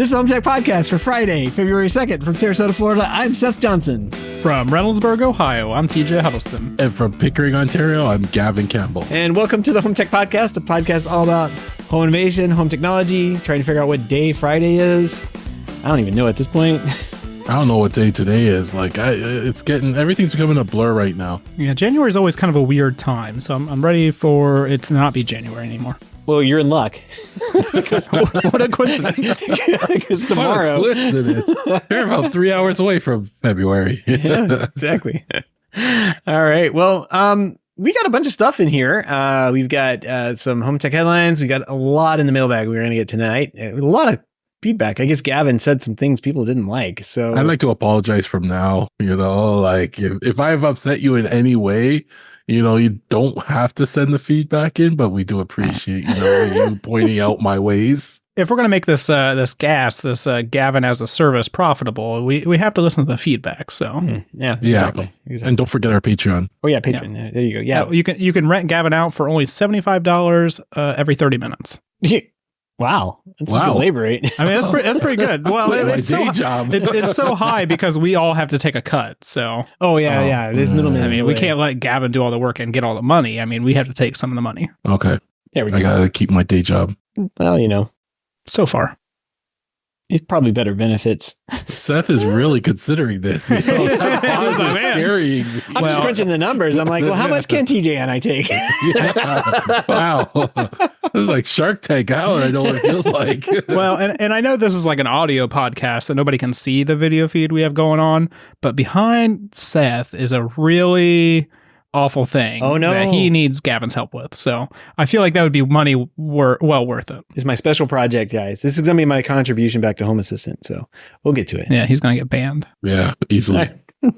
This is the HomeTech Podcast for Friday, February 2nd from Sarasota, Florida. I'm Seth Johnson. From Reynoldsburg, Ohio, I'm TJ Huddleston. And from Pickering, Ontario, I'm Gavin Campbell. And welcome to the HomeTech Podcast, a podcast all about home innovation, home technology, trying to figure out what day Friday is. I don't even know at this point. I don't know what day today is. Everything's becoming a blur right now. Yeah, January is always kind of a weird time, so I'm ready for it to not be January anymore. Well, you're in luck. What a coincidence. Because tomorrow. What a coincidence. You're about 3 hours away from February. Yeah, exactly. All right. Well, we got a bunch of stuff in here. We've got some HomeTech headlines. We got a lot in the mailbag we're going to get tonight. A lot of feedback. I guess Gavin said some things people didn't like. So I'd like to apologize from now. If I have upset you in any way, you don't have to send the feedback in, but we do appreciate, you pointing out my ways. If we're going to make this Gavin as a service profitable, we have to listen to the feedback. So yeah, exactly. And don't forget our Patreon. Oh yeah, Patreon. Yeah. There you go. Yeah, you can rent Gavin out for only $75 every 30 minutes. Wow, that's a good labor rate. I mean, that's pretty good. Well, it's so high because we all have to take a cut. So there's middlemen. I mean, we can't let Gavin do all the work and get all the money. I mean, we have to take some of the money. Okay, there we go. I gotta keep my day job. Well, so far. It's probably better benefits. Seth is really considering this. That pause is scary. I'm just crunching the numbers. I'm like, well, how much can TJ and I take? Yeah. Wow. This is like Shark Tank. How do I know what it feels like? Well, and I know this is like an audio podcast that nobody can see the video feed we have going on, but behind Seth is a really awful thing that he needs Gavin's help with. So I feel like that would be money well worth it. It's my special project, guys. This is going to be my contribution back to Home Assistant. So we'll get to it. Yeah, he's going to get banned. Yeah, easily. All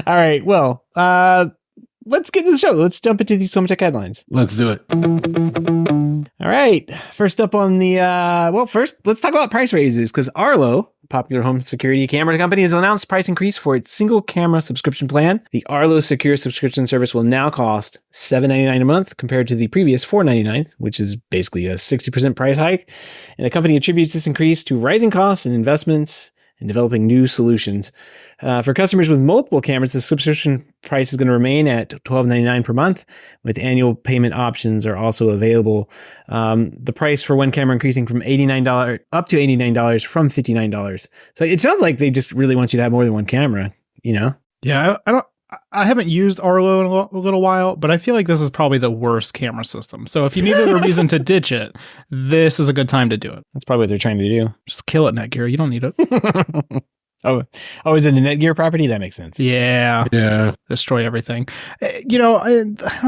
right. Well, let's get to the show. Let's jump into these HomeTech headlines. Let's do it. All right. First up on the, first, let's talk about price raises because Arlo, popular home security camera company, has announced price increase for its single camera subscription plan. The Arlo secure subscription service will now cost $7.99 a month compared to the previous $4.99, which is basically a 60% price hike. And the company attributes this increase to rising costs and investments in developing new solutions. For customers with multiple cameras, the subscription price is going to remain at $12.99 per month, with annual payment options are also available. The price for one camera increasing from $89 up to $89 from $59. So it sounds like they just really want you to have more than one camera, Yeah, I haven't used Arlo in a little while, but I feel like this is probably the worst camera system. So if you needed a reason to ditch it, this is a good time to do it. That's probably what they're trying to do. Just kill it, Netgear. You don't need it. Oh, is it a Netgear property? That makes sense. Yeah. Destroy everything. I don't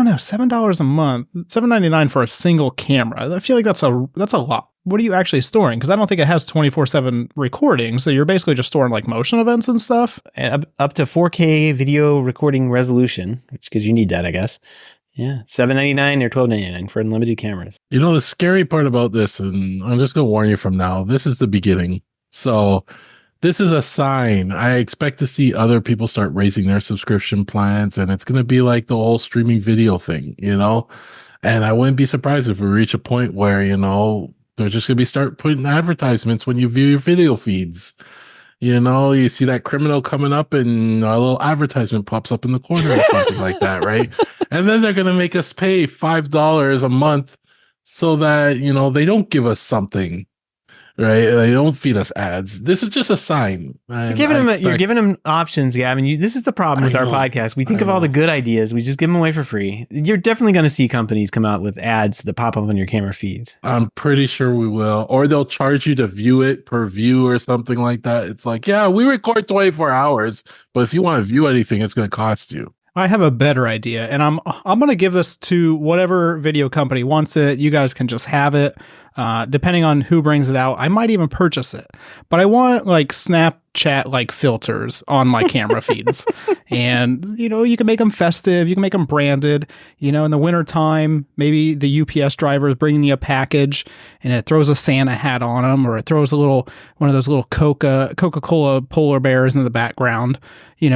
know, $7 a month, $7.99 for a single camera. I feel like that's a lot. What are you actually storing? Because I don't think it has 24/7 recording. So you're basically just storing like motion events and stuff. And up to 4K video recording resolution, because you need that, I guess. Yeah, $7.99 or $12.99 for unlimited cameras. The scary part about this, and I'm just going to warn you from now, this is the beginning. So this is a sign. I expect to see other people start raising their subscription plans, and it's going to be like the whole streaming video thing, And I wouldn't be surprised if we reach a point where, they're just going to start putting advertisements when you view your video feeds. You see that criminal coming up and a little advertisement pops up in the corner or something like that, right? And then they're going to make us pay $5 a month so that, they don't give us something, right? They don't feed us ads. This is just a sign. You're giving them options, Gavin. This is the problem with our podcast. We think of all the good ideas. We just give them away for free. You're definitely going to see companies come out with ads that pop up on your camera feeds. I'm pretty sure we will. Or they'll charge you to view it per view or something like that. It's like, yeah, we record 24 hours, but if you want to view anything, it's going to cost you. I have a better idea, and I'm going to give this to whatever video company wants it. You guys can just have it. Depending on who brings it out, I might even purchase it. But I want like Snap chat like filters on my camera feeds. And, you can make them festive, you can make them branded. In the wintertime, maybe the UPS driver is bringing you a package and it throws a Santa hat on them, or it throws one of those little Coca-Cola polar bears in the background,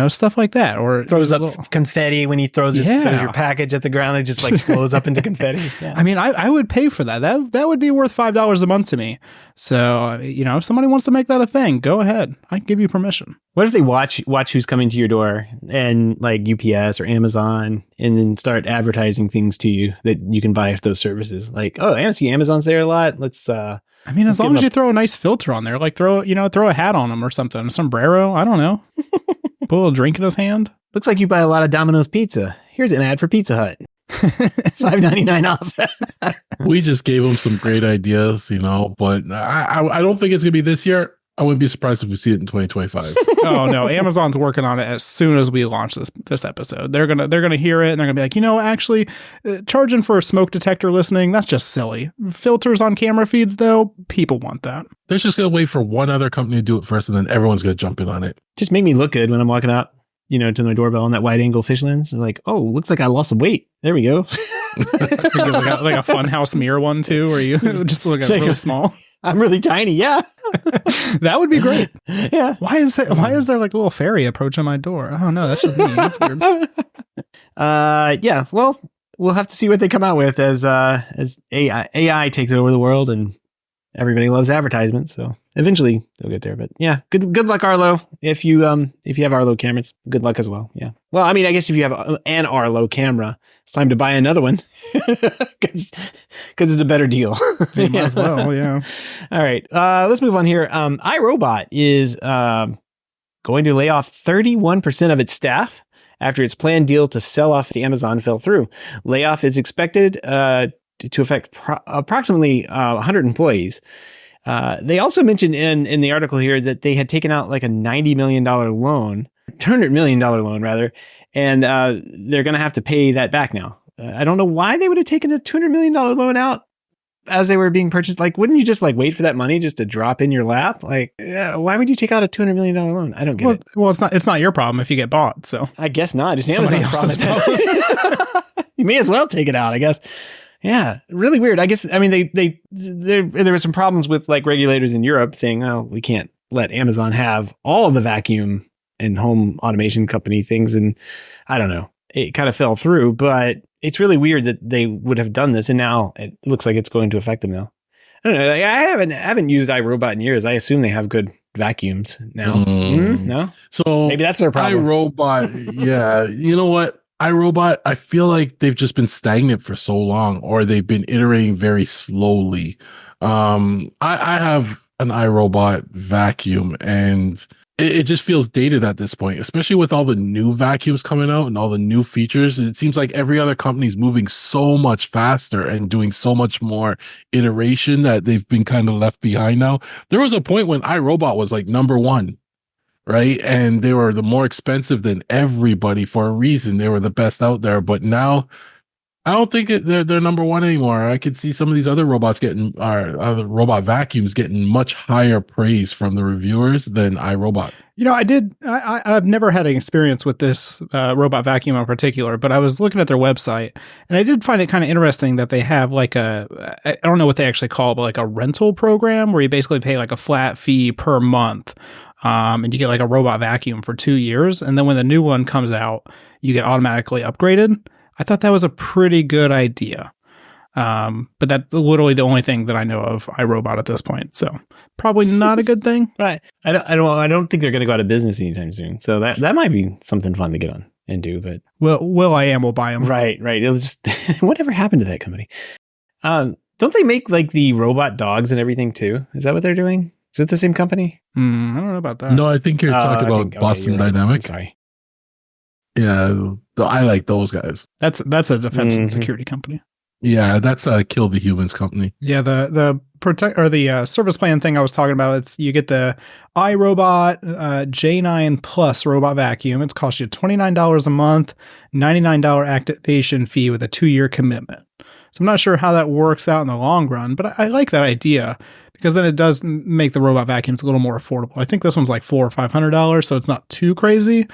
stuff like that. Or throws up confetti when he throws your package at the ground. It just like blows up into confetti. Yeah. I mean, I would pay for that. That would be worth $5 a month to me. So, if somebody wants to make that a thing, go ahead. I give you permission. What if they watch who's coming to your door and like UPS or Amazon, and then start advertising things to you that you can buy those services? Like, oh, I see Amazon's there a lot. Let's as long as you throw a nice filter on there, like throw a hat on them or something, a sombrero. I don't know. Put a little drink in his hand. Looks like you buy a lot of Domino's pizza. Here's an ad for Pizza Hut. $5.99 off. We just gave them some great ideas, but I don't think it's gonna be this year. I wouldn't be surprised if we see it in 2025. Oh no, Amazon's working on it as soon as we launch this episode. They're gonna hear it and they're gonna be like, actually, charging for a smoke detector listening, that's just silly. Filters on camera feeds, though, people want that. They're just gonna wait for one other company to do it first, and then everyone's gonna jump in on it. Just make me look good when I'm walking out, to my doorbell on that wide angle fish lens. Like, oh, looks like I lost some weight. There we go. like a funhouse mirror one too, where you just look really small. I'm really tiny. Yeah. That would be great. Yeah. Why is there like a little fairy approaching my door? Oh no, that's just me. That's weird. Yeah. Well, we'll have to see what they come out with as AI takes over the world, and everybody loves advertisements. So eventually they'll get there. But yeah, good luck, Arlo. If you have Arlo cameras, good luck as well. Yeah. Well, I mean, I guess if you have an Arlo camera, it's time to buy another one because it's a better deal. You might as well. Yeah. All right. Let's move on here. iRobot is going to lay off 31% of its staff after its planned deal to sell off to Amazon fell through. Layoff is expected to affect approximately 100 employees. They also mentioned in the article here that they had taken out like a $90 million loan, $200 million loan rather, and they're going to have to pay that back now. I don't know why they would have taken a $200 million loan out as they were being purchased. Like, wouldn't you just like wait for that money just to drop in your lap? Like, why would you take out a $200 million loan? I don't get it. Well, it's not your problem if you get bought. So I guess not. It's Amazon's problem. You may as well take it out, I guess. Yeah, really weird. I guess, I mean, there were some problems with like regulators in Europe saying, oh, we can't let Amazon have all of the vacuum and home automation company things. And I don't know, it kind of fell through, but it's really weird that they would have done this. And now it looks like it's going to affect them now. I don't know. I haven't used iRobot in years. I assume they have good vacuums now. No? So maybe that's their problem. iRobot, yeah. You know what? iRobot, I feel like they've just been stagnant for so long, or they've been iterating very slowly. I have an iRobot vacuum, and it just feels dated at this point, especially with all the new vacuums coming out and all the new features. It seems like every other company is moving so much faster and doing so much more iteration that they've been kind of left behind now. There was a point when iRobot was like number one. Right. And they were the more expensive than everybody for a reason. They were the best out there. But now I don't think they're number one anymore. I could see some of these other robots other robot vacuums getting much higher praise from the reviewers than iRobot. I've never had an experience with this robot vacuum in particular, but I was looking at their website and I did find it kind of interesting that they have like I don't know what they actually call it, but like a rental program where you basically pay like a flat fee per month. And you get like a robot vacuum for 2 years. And then when the new one comes out, you get automatically upgraded. I thought that was a pretty good idea. But that's literally the only thing that I know of iRobot at this point. So probably not a good thing. Right. I don't think they're going to go out of business anytime soon. So that might be something fun to get on and do. But will buy them. Right. It'll just whatever happened to that company? Don't they make like the robot dogs and everything too? Is that what they're doing? Is it the same company? I don't know about that. No, I think you're talking about Boston Dynamics. Sorry. Yeah, I like those guys. That's a defense and security company. Yeah, that's a Kill the Humans company. Yeah, the protect or the service plan thing I was talking about. You get the iRobot J9 Plus robot vacuum. It's cost you $29 a month, $99 activation fee with a 2-year commitment. So I'm not sure how that works out in the long run, but I like that idea because then it does make the robot vacuums a little more affordable. I think this one's like $400 or $500, so it's not too crazy.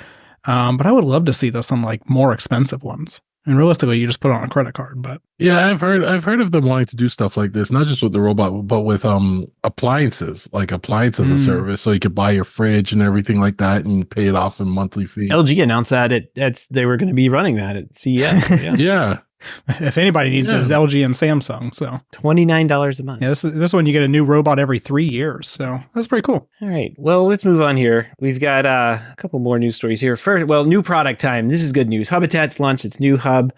But I would love to see this on like more expensive ones. And realistically, you just put it on a credit card. But yeah, I've heard of them wanting to do stuff like this, not just with the robot, but with appliances, like appliance as a service. So you could buy your fridge and everything like that and pay it off in monthly fee. LG announced that they were going to be running that at CES. So yeah. Yeah. If anybody needs it, it's LG and Samsung. So $29 a month. Yeah, this one you get a new robot every 3 years. So that's pretty cool. All right. Well, let's move on here. We've got a couple more news stories here. First, new product time. This is good news. Hubitat's launched its new hub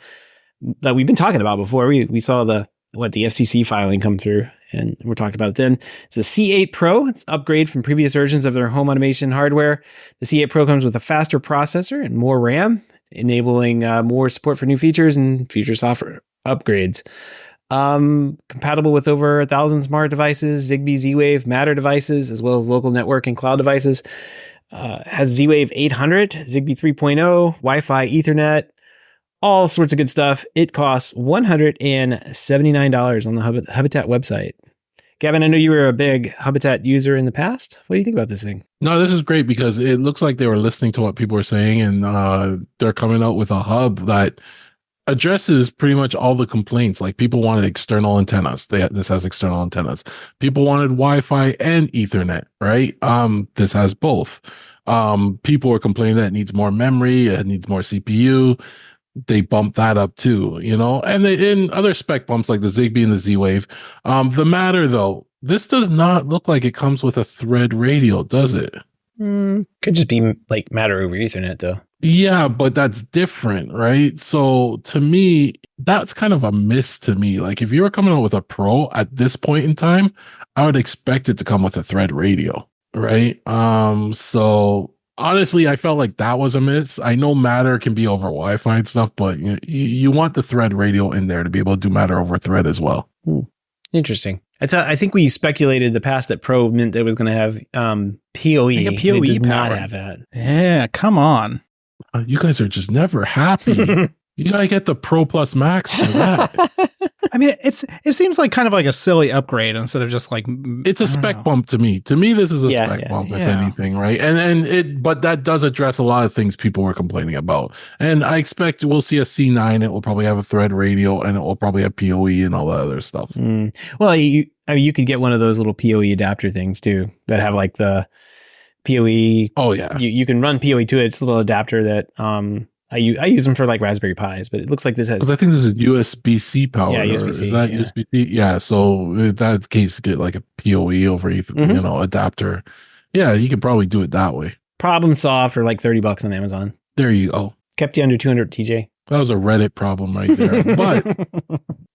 that we've been talking about before. We saw the FCC filing come through, and we're talking about it then. It's a C8 Pro. It's an upgrade from previous versions of their home automation hardware. The C8 Pro comes with a faster processor and more RAM, enabling more support for new features and future software upgrades. Compatible with over 1,000 smart devices, Zigbee, Z-Wave, Matter devices, as well as local network and cloud devices. Has Z-Wave 800, Zigbee 3.0, Wi-Fi, Ethernet, all sorts of good stuff. It costs $179 on the Hubitat website. Gavin, I know you were a big Hubitat user in the past. What do you think about this thing? No, this is great because it looks like they were listening to what people were saying, and they're coming out with a hub that addresses pretty much all the complaints. Like people wanted external antennas. This has external antennas. People wanted Wi-Fi and Ethernet, right? This has both. People were complaining that it needs more memory, it needs more CPU. They bumped that up too, and in other spec bumps like the Zigbee and the Z-Wave. The Matter though, this does not look like it comes with a thread radio, does it? Could just be like Matter over Ethernet though. Yeah, but that's different, right? So to me, that's kind of a miss to me. Like if you were coming out with a Pro at this point in time, I would expect it to come with a thread radio, right? So honestly, I felt like that was a miss. I know Matter can be over Wi-Fi and stuff, but you want the thread radio in there to be able to do Matter over thread as well. Interesting. I think we speculated in the past that Pro meant it was going to have PoE. Like a PoE it does power. not have that. Yeah, come on. You guys are just never happy. You gotta get the Pro Plus Max for that. I mean, it seems like kind of like a silly upgrade instead of just like it's a spec bump to me. To me, this is a spec bump, if anything, right? But that does address a lot of things people were complaining about. And I expect we'll see a C9. It will probably have a thread radio, and it will probably have PoE and all that other stuff. Well, you could get one of those little PoE adapter things too that have like the PoE. Oh yeah, you can run PoE to it. It's a little adapter that I use them for like Raspberry Pis, but it looks like this has. Because I think this is USB-C power. Yeah, USB-C. Is that USB-C? Yeah. So in that case, get like a PoE over adapter. Yeah, you could probably do it that way. Problem solved for like $30 on Amazon. There you go. Kept you under 200, TJ. That was a Reddit problem right there.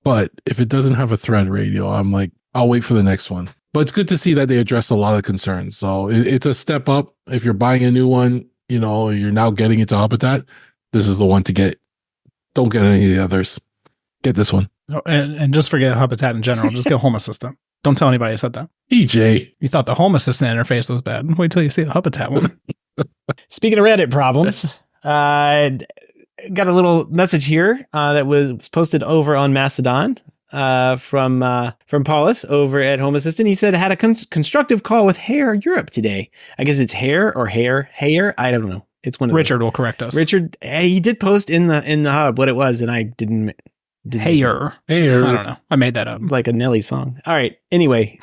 But if it doesn't have a thread radio, I'm like, I'll wait for the next one. But it's good to see that they address a lot of concerns. So it's a step up. If you're buying a new one, you're now getting into Hubitat. This is the one to get. Don't get any of the others. Get this one. Oh, and just forget Hubitat in general. Just get Home Assistant. Don't tell anybody I said that. DJ. You thought the Home Assistant interface was bad. Wait till you see the Hubitat one. Speaking of Reddit problems, got a little message here that was posted over on Mastodon from Paulus over at Home Assistant. He said, had a constructive call with Hair Europe today. I guess it's Hair or Hair. I don't know. It's one of Richard will correct us. Richard, he did post in the hub what it was, and I didn't. Hair. I don't know. I made that up. Like a Nelly song. All right. Anyway,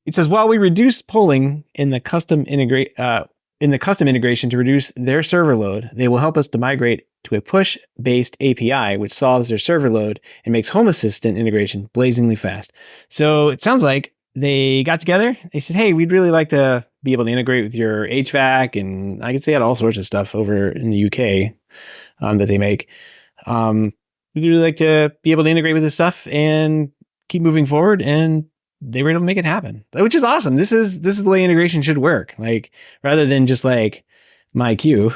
it says while we reduce polling in the custom integration to reduce their server load, they will help us to migrate to a push-based API, which solves their server load and makes Home Assistant integration blazingly fast. So it sounds like they got together. They said, hey, we'd really like to be able to integrate with your HVAC. And I could say all sorts of stuff over in the UK that they make. We'd really like to be able to integrate with this stuff and keep moving forward. And they were able to make it happen, which is awesome. This is the way integration should work. Like, rather than just like my queue,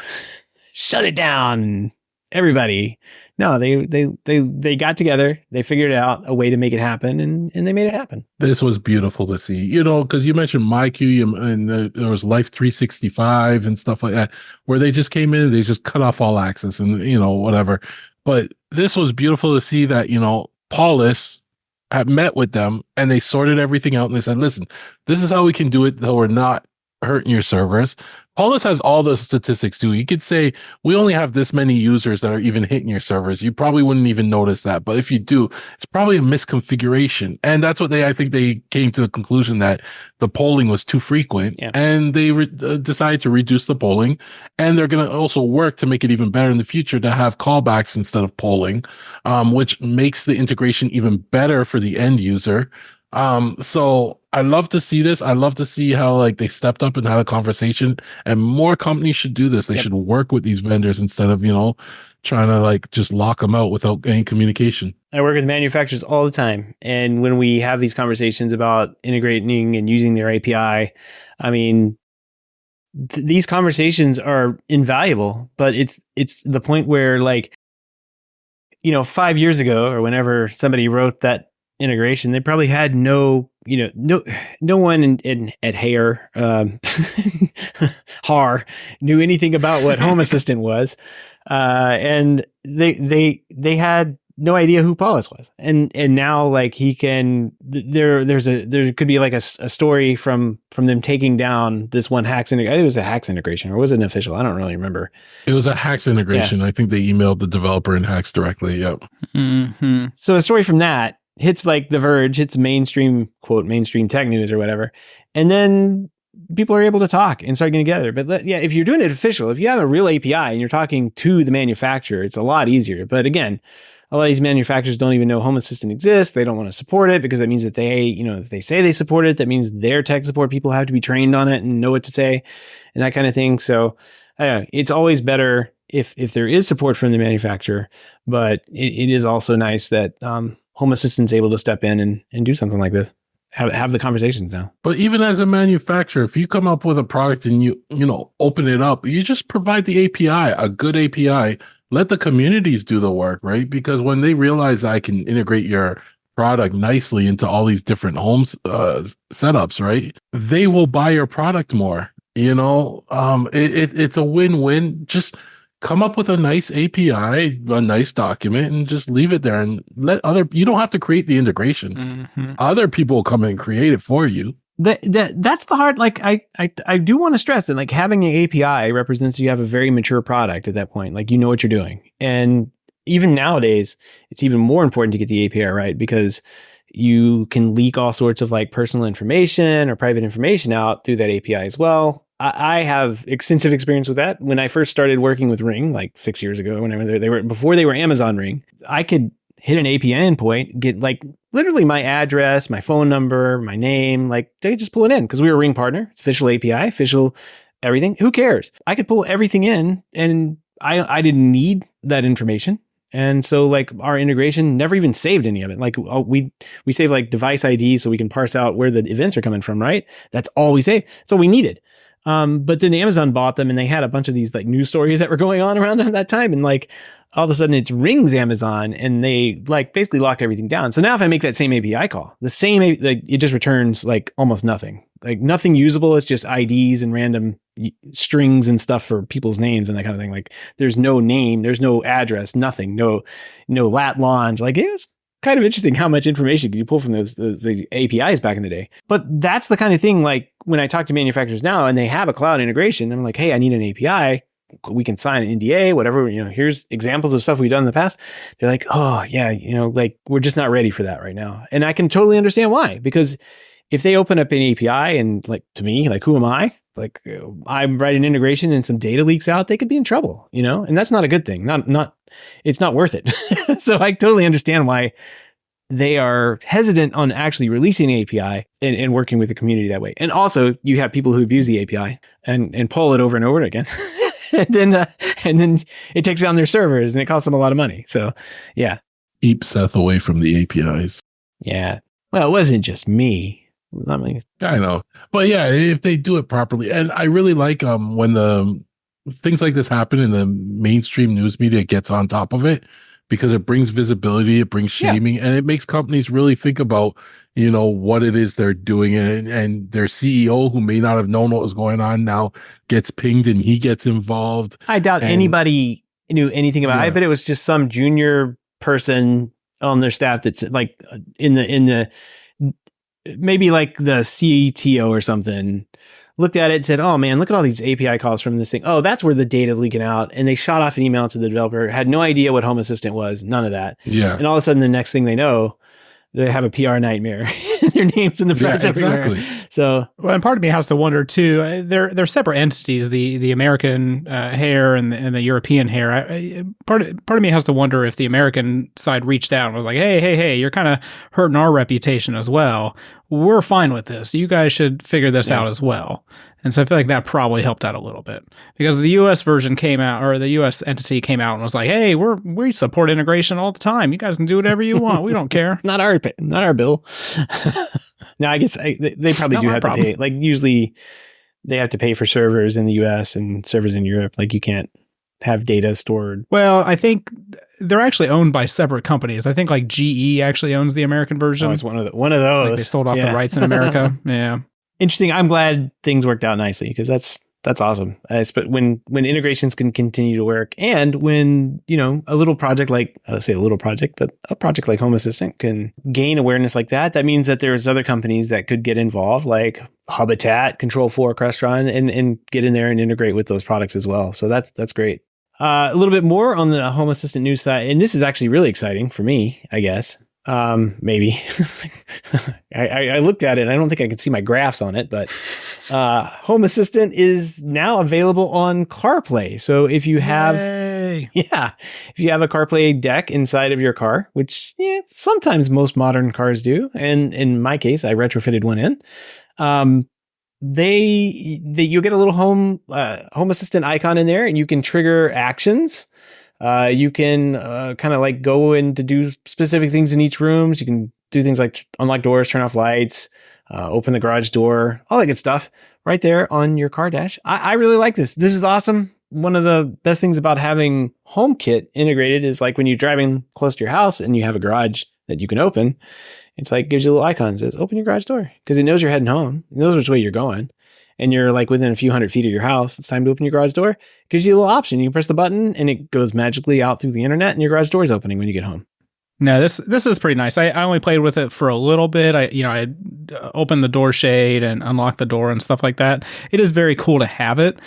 shut it down, everybody. No, they got together, they figured out a way to make it happen, and they made it happen. This was beautiful to see, because you mentioned MyQ and there was Life 365 and stuff like that, where they just came in and they just cut off all access and, whatever. But this was beautiful to see that, Paulus had met with them and they sorted everything out and they said, listen, this is how we can do it though we're not hurting your servers. Paulus has all the statistics too. You could say we only have this many users that are even hitting your servers. You probably wouldn't even notice that. But if you do, it's probably a misconfiguration. And that's what I think they came to the conclusion that the polling was too frequent and they decided to reduce the polling. And they're going to also work to make it even better in the future to have callbacks instead of polling, which makes the integration even better for the end user. So I love to see this. I love to see how like they stepped up and had a conversation, and more companies should do this. They should work with these vendors instead of, trying to like just lock them out without any communication. I work with manufacturers all the time. And when we have these conversations about integrating and using their API, I mean, these conversations are invaluable, but it's the point where 5 years ago or whenever somebody wrote that integration, they probably had no one at Hare, Har knew anything about what Home Assistant was, and they had no idea who Paulus was, and now he can. There could be a story from them taking down this one Hax integration. I think it was a Hax integration, or was it an official? I don't really remember. It was a Hax integration. I think they emailed the developer in Hax directly. Yep. Mm-hmm. So a story from that hits The Verge, hits mainstream tech news or whatever. And then people are able to talk and start getting together. But if you're doing it official, if you have a real API and you're talking to the manufacturer, it's a lot easier. But again, a lot of these manufacturers don't even know Home Assistant exists. They don't want to support it because that means that if they say they support it, that means their tech support people have to be trained on it and know what to say and that kind of thing. So I don't know, it's always better if there is support from the manufacturer, but it is also nice that, Home Assistant's able to step in and do something like this, have the conversations now. But even as a manufacturer, if you come up with a product and you open it up, you just provide the API, a good API, let the communities do the work, right? Because when they realize I can integrate your product nicely into all these different homes setups, right? They will buy your product more. It's a win-win. Just come up with a nice API, a nice document, and just leave it there and you don't have to create the integration. Mm-hmm. Other people will come in and create it for you. That's the hard, I do want to stress that having an API represents you have a very mature product at that point. You know what you're doing. And even nowadays, it's even more important to get the API right because you can leak all sorts of personal information or private information out through that API as well. I have extensive experience with that. When I first started working with Ring, 6 years ago, whenever before they were Amazon Ring, I could hit an API endpoint, get literally my address, my phone number, my name, they could just pull it in because we were a Ring partner. It's official API, official everything. Who cares? I could pull everything in, and I didn't need that information. And so our integration never even saved any of it. We save device IDs so we can parse out where the events are coming from, right? That's all we save. That's all we needed. But then Amazon bought them and they had a bunch of these news stories that were going on around at that time. And all of a sudden it's Ring's Amazon and they basically locked everything down. So now if I make that same API call, it just returns almost nothing, nothing usable. It's just IDs and random strings and stuff for people's names and that kind of thing. There's no name, there's no address, nothing, no lat launch. It was kind of interesting how much information could you pull from those APIs back in the day. But that's the kind of thing, when I talk to manufacturers now and they have a cloud integration, I'm hey, I need an API. We can sign an NDA, whatever, here's examples of stuff we've done in the past. They're oh yeah, we're just not ready for that right now. And I can totally understand why, because if they open up an API and to me, who am I? I'm writing integration and some data leaks out, they could be in trouble, and that's not a good thing. It's not worth it. So I totally understand why they are hesitant on actually releasing an API and working with the community that way. And also you have people who abuse the API and pull it over and over again. and then it takes down their servers and it costs them a lot of money. So yeah. Keep Seth away from the APIs. Yeah. Well, it wasn't just me. I know. But yeah, if they do it properly. And I really like when the things like this happen and the mainstream news media gets on top of it, because it brings visibility, it brings shaming, and it makes companies really think about, what it is they're doing. And their CEO, who may not have known what was going on, now gets pinged and he gets involved. I doubt anybody knew anything about it. I bet it was just some junior person on their staff that's like in the maybe like the CTO or something looked at it and said, oh man, look at all these API calls from this thing. Oh, that's where the data leaking out. And they shot off an email to the developer, had no idea what Home Assistant was, none of that. Yeah. And all of a sudden, the next thing they know, they have a PR nightmare. Their names in the press everywhere. So, well, and part of me has to wonder too. They're separate entities. The American hair and the European hair. Part of me has to wonder if the American side reached out and was like, hey, you're kind of hurting our reputation as well. We're fine with this. You guys should figure this out as well. And so I feel like that probably helped out a little bit, because the US version came out, or the US entity came out and was like, hey, we support integration all the time. You guys can do whatever you want. We don't care. Not our bill. No, I guess they probably do have to pay. Like usually they have to pay for servers in the US and servers in Europe. Like you can't have data stored. Well, I think they're actually owned by separate companies. I think like GE actually owns the American version. Oh, it's one of those. Like they sold off the rights in America. Yeah. Interesting. I'm glad things worked out nicely, because that's awesome. But when integrations can continue to work, and when, a little project like, let's say a little project, but a project like Home Assistant can gain awareness like that, that means that there's other companies that could get involved, like Hubitat, Control 4, Crestron, and get in there and integrate with those products as well. So that's great. A little bit more on the Home Assistant news side, and this is actually really exciting for me, I guess. Maybe I looked at it. I don't think I could see my graphs on it, but Home Assistant is now available on CarPlay. So if you have, if you have a CarPlay deck inside of your car, which sometimes most modern cars do, and in my case, I retrofitted one in. You'll get a little Home Assistant icon in there, and you can trigger actions. You can kind of like go in to do specific things in each room. So you can do things like unlock doors, turn off lights, open the garage door, all that good stuff right there on your car dash. I really like this. This is awesome. One of the best things about having HomeKit integrated is like when you're driving close to your house and you have a garage that you can open, it's like gives you a little icon that says open your garage door, because it knows you're heading home. It knows which way you're going. And you're like within a few hundred feet of your house, it's time to open your garage door. It gives you a little option. You press the button and it goes magically out through the internet, and your garage door is opening when you get home. No, this is pretty nice. I only played with it for a little bit. I opened the door shade and unlocked the door and stuff like that. It is very cool to have it.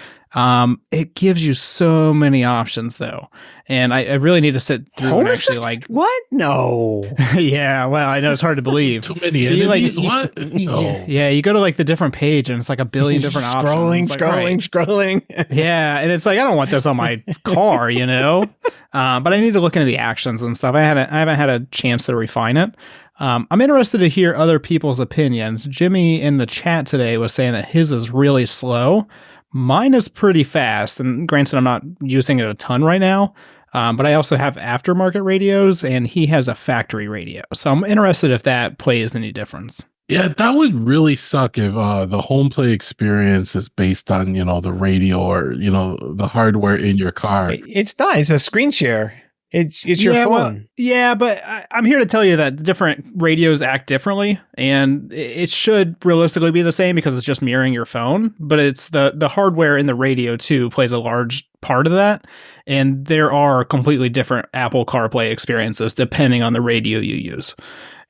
It gives you so many options though. And I really need to sit through Home and actually Assistant? What? No. Yeah. Well, I know it's hard to believe. Too many entities. What? No. Yeah. You go to like the different page and it's like a billion different options. Scrolling. Yeah. And it's like, I don't want this on my car, but I need to look into the actions and stuff. I haven't had a chance to refine it. I'm interested to hear other people's opinions. Jimmy in the chat today was saying that his is really slow. Mine is pretty fast, and granted, I'm not using it a ton right now, but I also have aftermarket radios, and he has a factory radio. So I'm interested if that plays any difference. Yeah, that would really suck if the home play experience is based on, the radio or, the hardware in your car. It's not. It's a screen share. It's your phone. Well, but I'm here to tell you that different radios act differently, and it should realistically be the same because it's just mirroring your phone. But it's the hardware in the radio too plays a large part of that, and there are completely different Apple CarPlay experiences depending on the radio you use.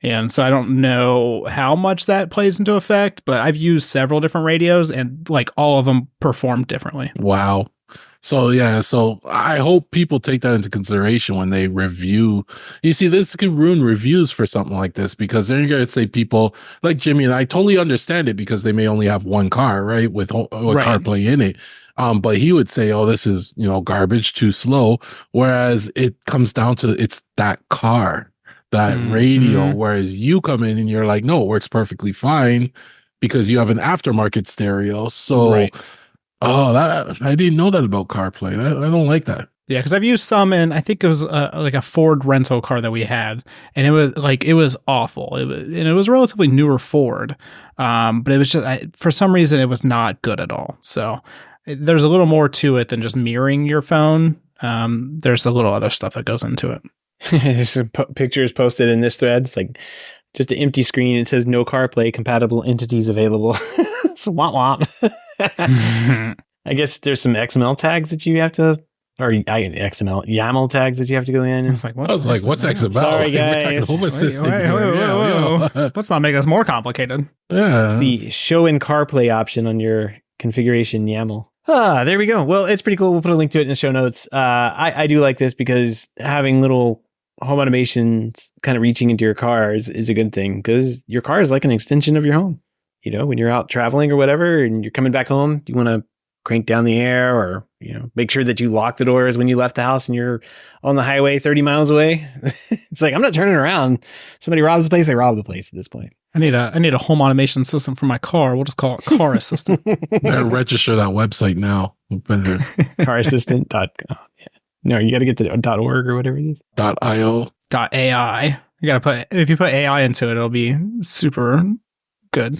And so I don't know how much that plays into effect, but I've used several different radios, and like all of them perform differently. Wow. So I hope people take that into consideration when they review. You see, this can ruin reviews for something like this, because then you're going to say people like Jimmy, and I totally understand it because they may only have one car, right, with CarPlay in it. But he would say, oh, this is, garbage, too slow. Whereas it comes down to it's that car, that radio, whereas you come in and you're like, no, it works perfectly fine because you have an aftermarket stereo. So right. Oh, I didn't know that about CarPlay. I don't like that. Yeah, because I've used some, and I think it was like a Ford rental car that we had, and it was awful. It was relatively newer Ford, but it was just for some reason it was not good at all. So there's a little more to it than just mirroring your phone. There's a little other stuff that goes into it. There's some pictures posted in this thread. It's like just an empty screen. It says no CarPlay compatible entities available. It's womp womp. I guess there's some XML tags that you have to or XML YAML tags that you have to go in. I was like, what's XML? Sorry, guys. We're talking Home Assistant. Whoa. Let's not make this more complicated. Yeah. It's the show in CarPlay option on your configuration YAML. There we go. Well, it's pretty cool. We'll put a link to it in the show notes. I do like this because having little home automation kind of reaching into your car is a good thing, because your car is like an extension of your home. You know, when you're out traveling or whatever and you're coming back home, you want to crank down the air, or, you know, make sure that you lock the doors when you left the house and you're on the highway 30 miles away. It's like, I'm not turning around. Somebody robs the place, they rob the place at this point. I need a home automation system for my car. We'll just call it Car Assistant. Better register that website now. Carassistant.com. Yeah. No, you got to get the .org or whatever it is. .io. .ai. If you put AI into it, it'll be super good.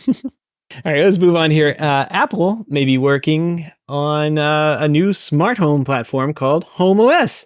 All right, let's move on here. Apple may be working on a new smart home platform called HomeOS.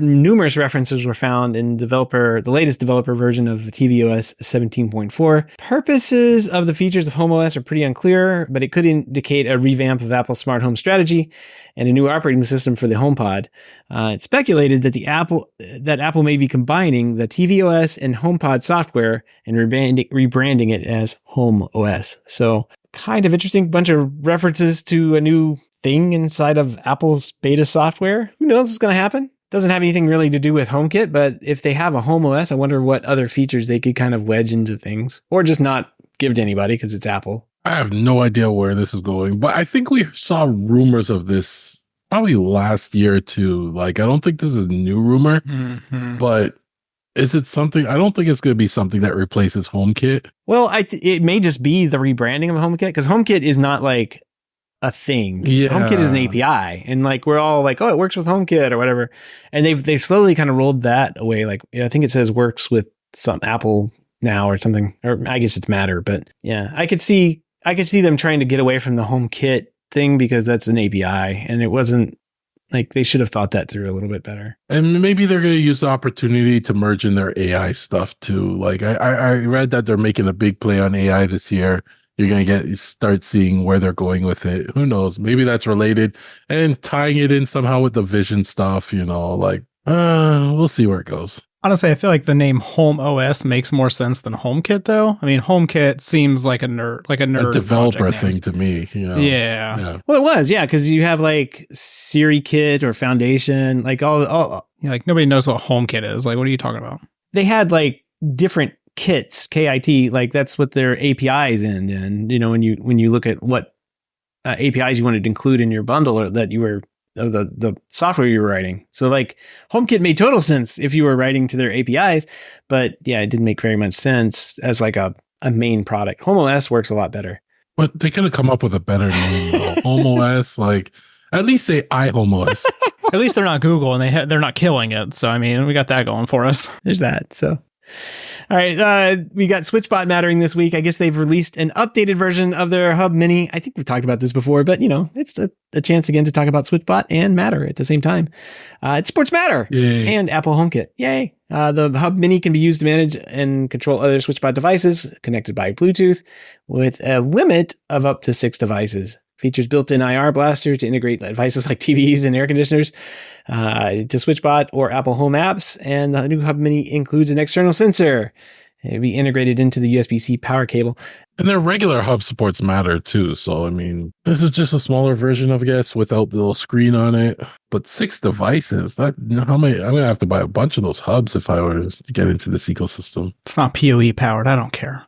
Numerous references were found in the latest developer version of tvOS 17.4. Purposes of the features of HomeOS are pretty unclear, but it could indicate a revamp of Apple's smart home strategy and a new operating system for the HomePod. It's speculated that Apple may be combining the tvOS and HomePod software and rebranding it as HomeOS. So kind of interesting, bunch of references to a new thing inside of Apple's beta software. Who knows what's going to happen? Doesn't have anything really to do with HomeKit, but if they have a HomeOS, I wonder what other features they could kind of wedge into things, or just not give to anybody because it's Apple. I have no idea where this is going, but I think we saw rumors of this probably last year or two. Like, I don't think this is a new rumor, but is it something? I don't think it's going to be something that replaces HomeKit. Well, it may just be the rebranding of HomeKit, because HomeKit is not like a thing. Yeah. HomeKit is an API, and like we're all like, oh, it works with HomeKit or whatever. And they've slowly kind of rolled that away. Like, I think it says works with some Apple now or something, or I guess it's Matter. But yeah, I could see them trying to get away from the HomeKit thing because that's an API, and it wasn't. Like, they should have thought that through a little bit better. And maybe they're going to use the opportunity to merge in their AI stuff too. Like, I read that they're making a big play on AI this year. You're going to start seeing where they're going with it. Who knows? Maybe that's related, and tying it in somehow with the vision stuff, you know, like, we'll see where it goes. Honestly, I feel like the name HomeOS makes more sense than HomeKit, though. I mean, HomeKit seems like a developer thing to me. You know? Yeah. Well, it was, yeah, because you have like Siri Kit or Foundation, like all. Yeah, like nobody knows what HomeKit is. Like, what are you talking about? They had like different kits, KIT, like that's what their APIs in. And you know, when you look at what APIs you wanted to include in your bundle, or that you were. The software you were writing. So like HomeKit made total sense if you were writing to their APIs, but yeah, it didn't make very much sense as like a main product. HomeOS works a lot better. But they could have come up with a better name though. HomeOS, like at least say iHomeOS. At least they're not Google, and they're not killing it. So I mean, we got that going for us. There's that. So all right, we got Switchbot mattering this week. I guess they've released an updated version of their Hub Mini. I think we've talked about this before, but you know, it's a chance again to talk about Switchbot and Matter at the same time. It supports Matter. Yay. And Apple HomeKit. Yay. The Hub Mini can be used to manage and control other Switchbot devices connected by Bluetooth with a limit of up to 6 devices. Features built-in IR blaster to integrate devices like TVs and air conditioners to Switchbot or Apple Home apps. And the new Hub Mini includes an external sensor. It'll be integrated into the USB-C power cable. And their regular hub supports Matter too. So, I mean, this is just a smaller version, I guess, without the little screen on it. But 6 devices, how many? I'm going to have to buy a bunch of those hubs if I were to get into this ecosystem. It's not PoE powered. I don't care.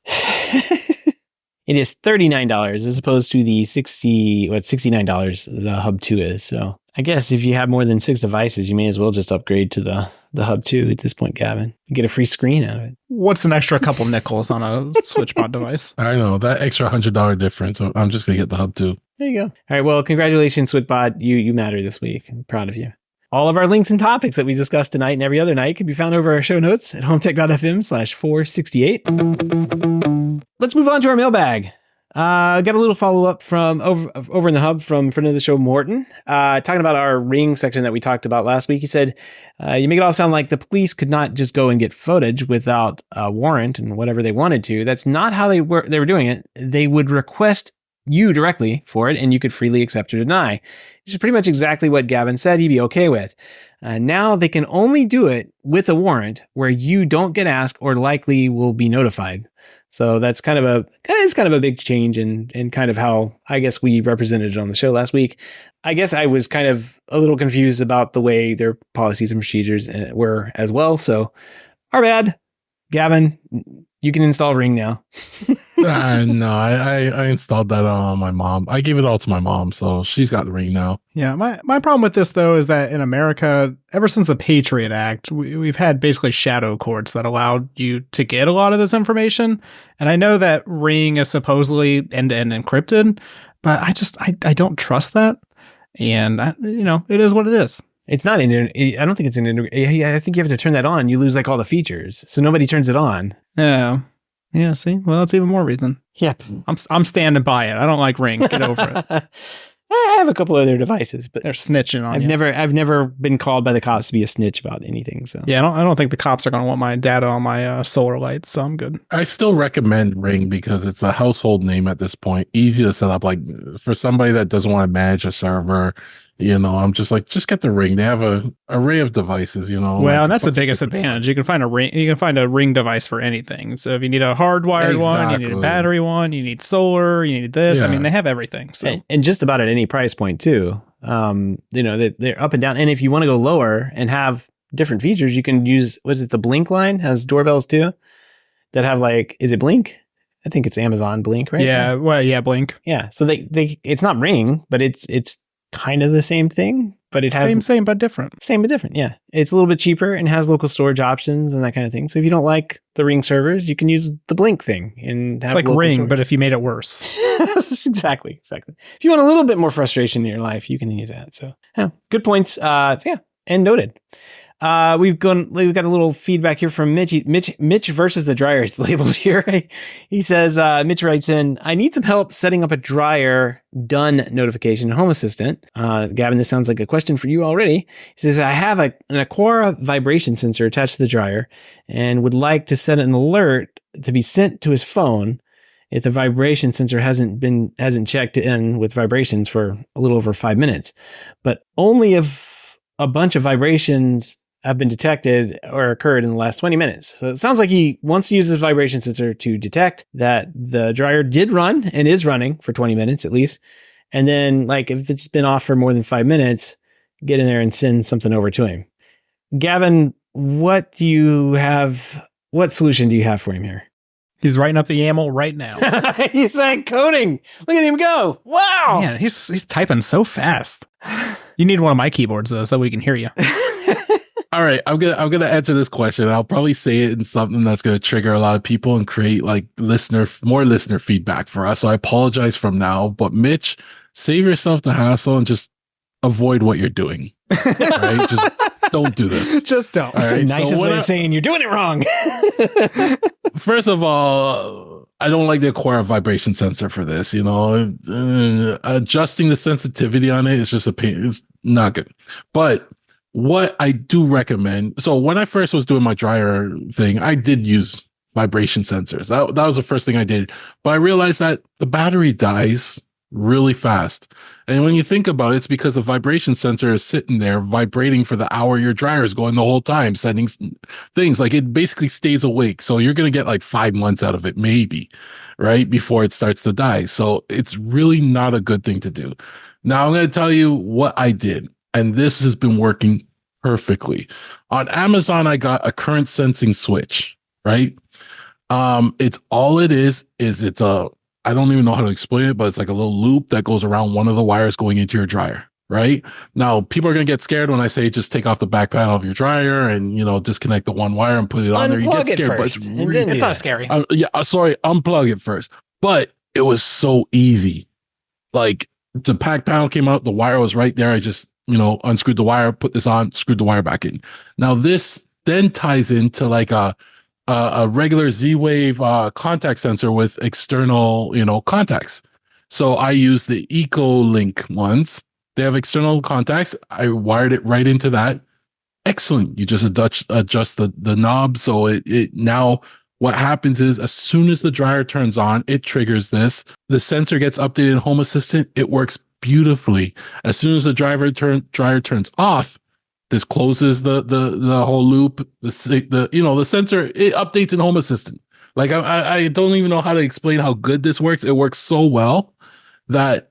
It is $39 as opposed to the $69 the Hub 2 is. So I guess if you have more than 6 devices, you may as well just upgrade to the Hub 2 at this point, Gavin. You get a free screen out of it. What's an extra couple nickels on a Switchbot device? I know, that extra $100 difference. So I'm just going to get the Hub 2. There you go. All right, well, congratulations, Switchbot. You matter this week. I'm proud of you. All of our links and topics that we discussed tonight and every other night can be found over our show notes at HomeTech.fm/468. Let's move on to our mailbag. Got a little follow-up from over in the Hub from friend of the show, Morton, talking about our Ring section that we talked about last week. He said, you make it all sound like the police could not just go and get footage without a warrant and whatever they wanted to. That's not how they were doing it. They would request you directly for it, and you could freely accept or deny, which is pretty much exactly what Gavin said he'd be okay with. Now they can only do it with a warrant where you don't get asked or likely will be notified. So that's kind of a big change and kind of how I guess we represented it on the show last week. I guess I was kind of a little confused about the way their policies and procedures were as well. So our bad. Gavin, you can install Ring now. No, I installed that on my mom. I gave it all to my mom, so she's got the Ring now. Yeah, my problem with this, though, is that in America, ever since the Patriot Act, we've had basically shadow courts that allowed you to get a lot of this information. And I know that Ring is supposedly end-to-end encrypted, but I don't trust that. And, it is what it is. It's not I don't think it's I think you have to turn that on. You lose like all the features. So nobody turns it on. Oh. Yeah, see? Well, that's even more reason. Yep. I'm standing by it. I don't like Ring. Get over it. I have a couple other devices, but they're snitching on you. I've never been called by the cops to be a snitch about anything. So yeah, I don't think the cops are going to want my data on my solar lights, so I'm good. I still recommend Ring because it's a household name at this point. Easy to set up. Like for somebody that doesn't want to manage a server, I'm just like, just get the Ring. They have a array of devices, Well, like, and that's the biggest advantage. You can find a Ring. You can find a Ring device for anything. So if you need a hardwired one, you need a battery one, you need solar, you need this. Yeah. I mean, they have everything. So and just about at any price point too. They're up and down. And if you want to go lower and have different features, you can use. Was it the Blink line? Has doorbells too that have like? Is it Blink? I think it's Amazon Blink, right? Yeah. Well, yeah, Blink. Yeah. So they it's not Ring, but it's kind of the same thing, but it has same but different. Same but different, yeah. It's a little bit cheaper and has local storage options and that kind of thing. So if you don't like the Ring servers, you can use the Blink thing and have it's like Ring, storage. But if you made it worse. Exactly. If you want a little bit more frustration in your life, you can use that. So yeah, good points. And noted. We've got a little feedback here from Mitch. Mitch versus the dryer is labeled here. He says, Mitch writes in, I need some help setting up a dryer done notification in Home Assistant. Gavin, this sounds like a question for you already. He says, I have an Aquara vibration sensor attached to the dryer and would like to set an alert to be sent to his phone if the vibration sensor hasn't checked in with vibrations for a little over 5 minutes, but only if a bunch of vibrations have been detected or occurred in the last 20 minutes. So it sounds like he wants to use his vibration sensor to detect that the dryer did run and is running for 20 minutes at least. And then like if it's been off for more than 5 minutes, get in there and send something over to him. Gavin, what solution do you have for him here? He's writing up the YAML right now. He's like coding. Look at him go. Wow. Man, he's typing so fast. You need one of my keyboards though, so we can hear you. All right, I'm gonna answer this question. I'll probably say it in something that's gonna trigger a lot of people and create like more listener feedback for us. So I apologize from now. But Mitch, save yourself the hassle and just avoid what you're doing. Right? Just don't do this. Just don't. That's the nicest way of saying you're doing it wrong. First of all, I don't like the Aquara vibration sensor for this. Adjusting the sensitivity on it is just a pain. It's not good. But what I do recommend, so when I first was doing my dryer thing, I did use vibration sensors. That was the first thing I did. But I realized that the battery dies really fast. And when you think about it, it's because the vibration sensor is sitting there vibrating for the hour your dryer is going the whole time, sending things. Like it basically stays awake. So you're going to get like 5 months out of it, maybe, right? Before it starts to die. So it's really not a good thing to do. Now I'm going to tell you what I did. And this has been working perfectly. On Amazon, I got a current sensing switch, right? It's all it is it's I don't even know how to explain it, but it's like a little loop that goes around one of the wires going into your dryer, right? Now, people are going to get scared when I say just take off the back panel of your dryer and, disconnect the one wire and put it on there. You get scared, but it's not scary. Unplug it first. But it was so easy. Like the back panel came out, the wire was right there. I just unscrewed the wire, put this on, screwed the wire back in. Now this then ties into like a regular Z-Wave contact sensor with external, contacts. So I use the EcoLink ones. They have external contacts. I wired it right into that. Excellent. You just adjust the knob so it now What happens is as soon as the dryer turns on, it triggers this. The sensor gets updated in Home Assistant. It works beautifully. As soon as the dryer turns off, this closes the whole loop. The sensor, it updates in Home Assistant. Like I don't even know how to explain how good this works. It works so well that